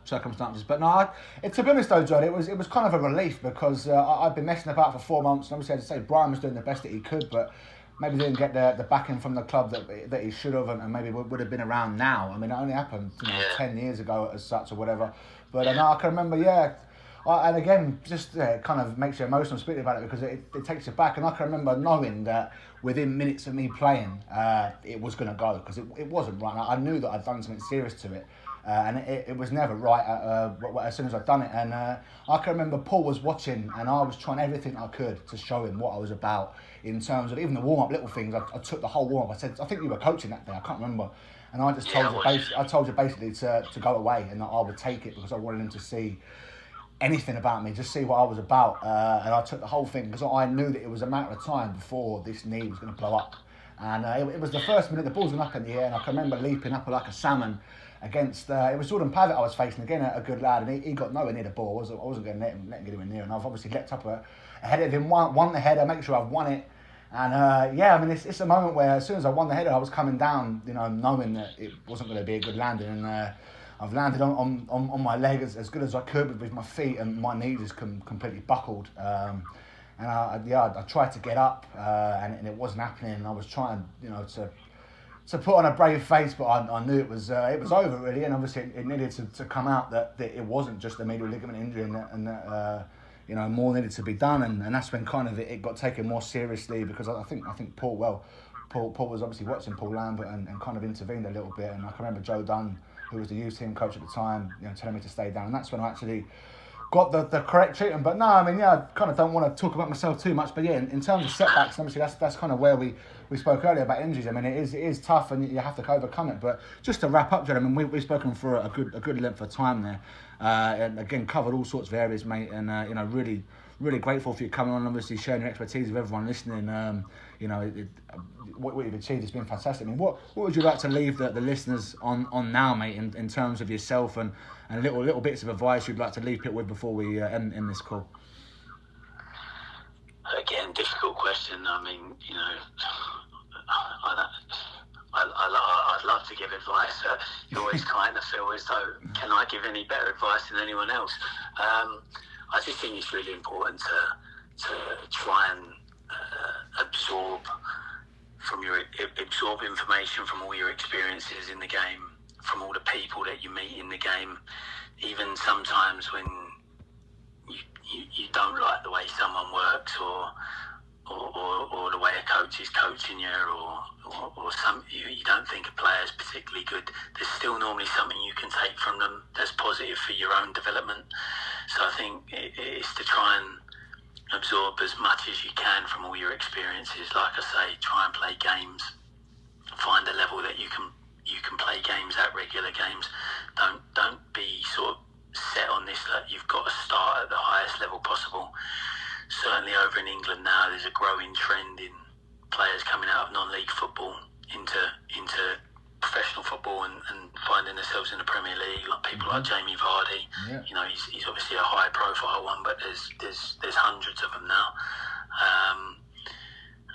A: circumstances, but no. To be honest though, John, it was kind of a relief because I'd been messing about for 4 months, and obviously, as I say, Brian was doing the best that he could, but. Maybe didn't get the backing from the club that he should have, and maybe would have been around now. I mean, it only happened 10 years ago as such or whatever. But I can remember, and again, just kind of makes you emotional speaking about it because it takes you back. And I can remember knowing that within minutes of me playing, it was going to go because it wasn't right. I knew that I'd done something serious to it. And it was never right as soon as I'd done it. And I can remember Paul was watching and I was trying everything I could to show him what I was about in terms of even the warm-up little things. I took the whole warm-up. I said, I think you were coaching that day, I can't remember. And I just told you basically to go away and that I would take it because I wanted him to see anything about me, just see what I was about. And I took the whole thing because I knew that it was a matter of time before this knee was going to blow up. And it was the first minute, the ball's went up in the air and I can remember leaping up like a salmon against, it was Jordan Pavitt I was facing, again a good lad, and he got nowhere near the ball. I wasn't going to let him get anywhere near, and I've obviously leapt up ahead of him, won the header, make sure I've won it. And I mean, it's a moment where as soon as I won the header, I was coming down, knowing that it wasn't going to be a good landing, and I've landed on my leg as good as I could with my feet, and my knee just completely buckled. And I tried to get up, and it wasn't happening, and I was trying, to put on a brave face, but I knew it was over really, and obviously it needed to come out that it wasn't just a medial ligament injury, and that more needed to be done, and that's when kind of it got taken more seriously because I think Paul was obviously watching Paul Lambert and kind of intervened a little bit, and I can remember Joe Dunn, who was the youth team coach at the time, telling me to stay down, and that's when I actually got the correct treatment. But no, I mean, I kind of don't want to talk about myself too much, but in terms of setbacks, obviously that's kind of where we spoke earlier about injuries. I mean, it is tough and you have to overcome it. But just to wrap up, Jody, I mean, we've spoken for a good length of time there, and again covered all sorts of areas, mate, and really grateful for you coming on, obviously sharing your expertise with everyone listening. What you've achieved has been fantastic. I mean, what would you like to leave the listeners on now, mate, in terms of yourself and little bits of advice you'd like to leave people with before we end this call?
B: Again, difficult question. I mean, I'd love to give advice. You always kind of feel as though, can I give any better advice than anyone else? I just think it's really important to try and absorb information from all your experiences in the game, from all the people that you meet in the game, even sometimes when you don't like the way someone works or the way a coach is coaching you or some you don't think a player is particularly good, there's still normally something you can take from them that's positive for your own development. So I think it's to try and absorb as much as you can from all your experiences. Like I say, try and play games, find a level that you can play games at, regular games. Don't be sort of set on this that you've got to start at the highest level possible. Certainly over in England now, there's a growing trend in players coming out of non-league football into professional football and finding themselves in the Premier League, like people like Jamie Vardy. Yeah. You know, he's obviously a high-profile one, but there's hundreds of them now.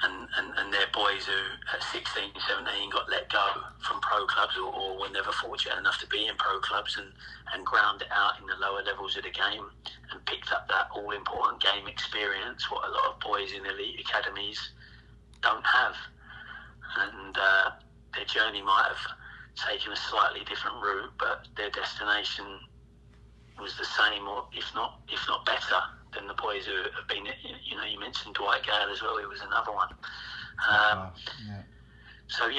B: And they're boys who at 16, 17 got let go from pro clubs or were never fortunate enough to be in pro clubs and ground it out in the lower levels of the game and picked up that all-important game experience, what a lot of boys in elite academies don't have. And their journey might have taken a slightly different route, but their destination was the same, or if not better, than the boys who have been. You know, you mentioned Dwight Gale as well. He was another one. So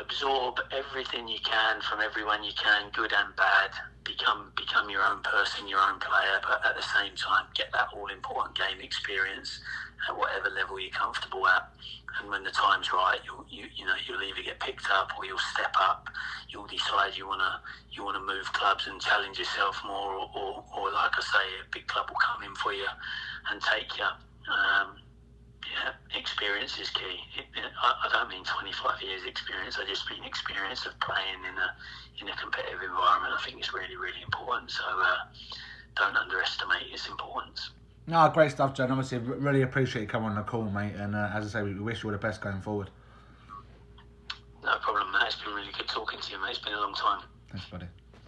B: absorb everything you can from everyone you can, good and bad. Become your own person, your own player, but at the same time, get that all-important game experience at whatever level you're comfortable at. And when the time's right, you'll either get picked up or you'll step up. You'll decide you wanna move clubs and challenge yourself more, or like I say, a big club will come in for you and take you. Experience is key. I don't mean 25 years experience. I just mean experience of playing in a competitive environment. I think it's really, really important. So don't underestimate its importance.
A: No, great stuff, John. Obviously, really appreciate you coming on the call, mate. And as I say, we wish you all the best going forward.
B: No problem, mate. It's been really good talking to you, mate. It's been a long time.
A: Thanks, buddy.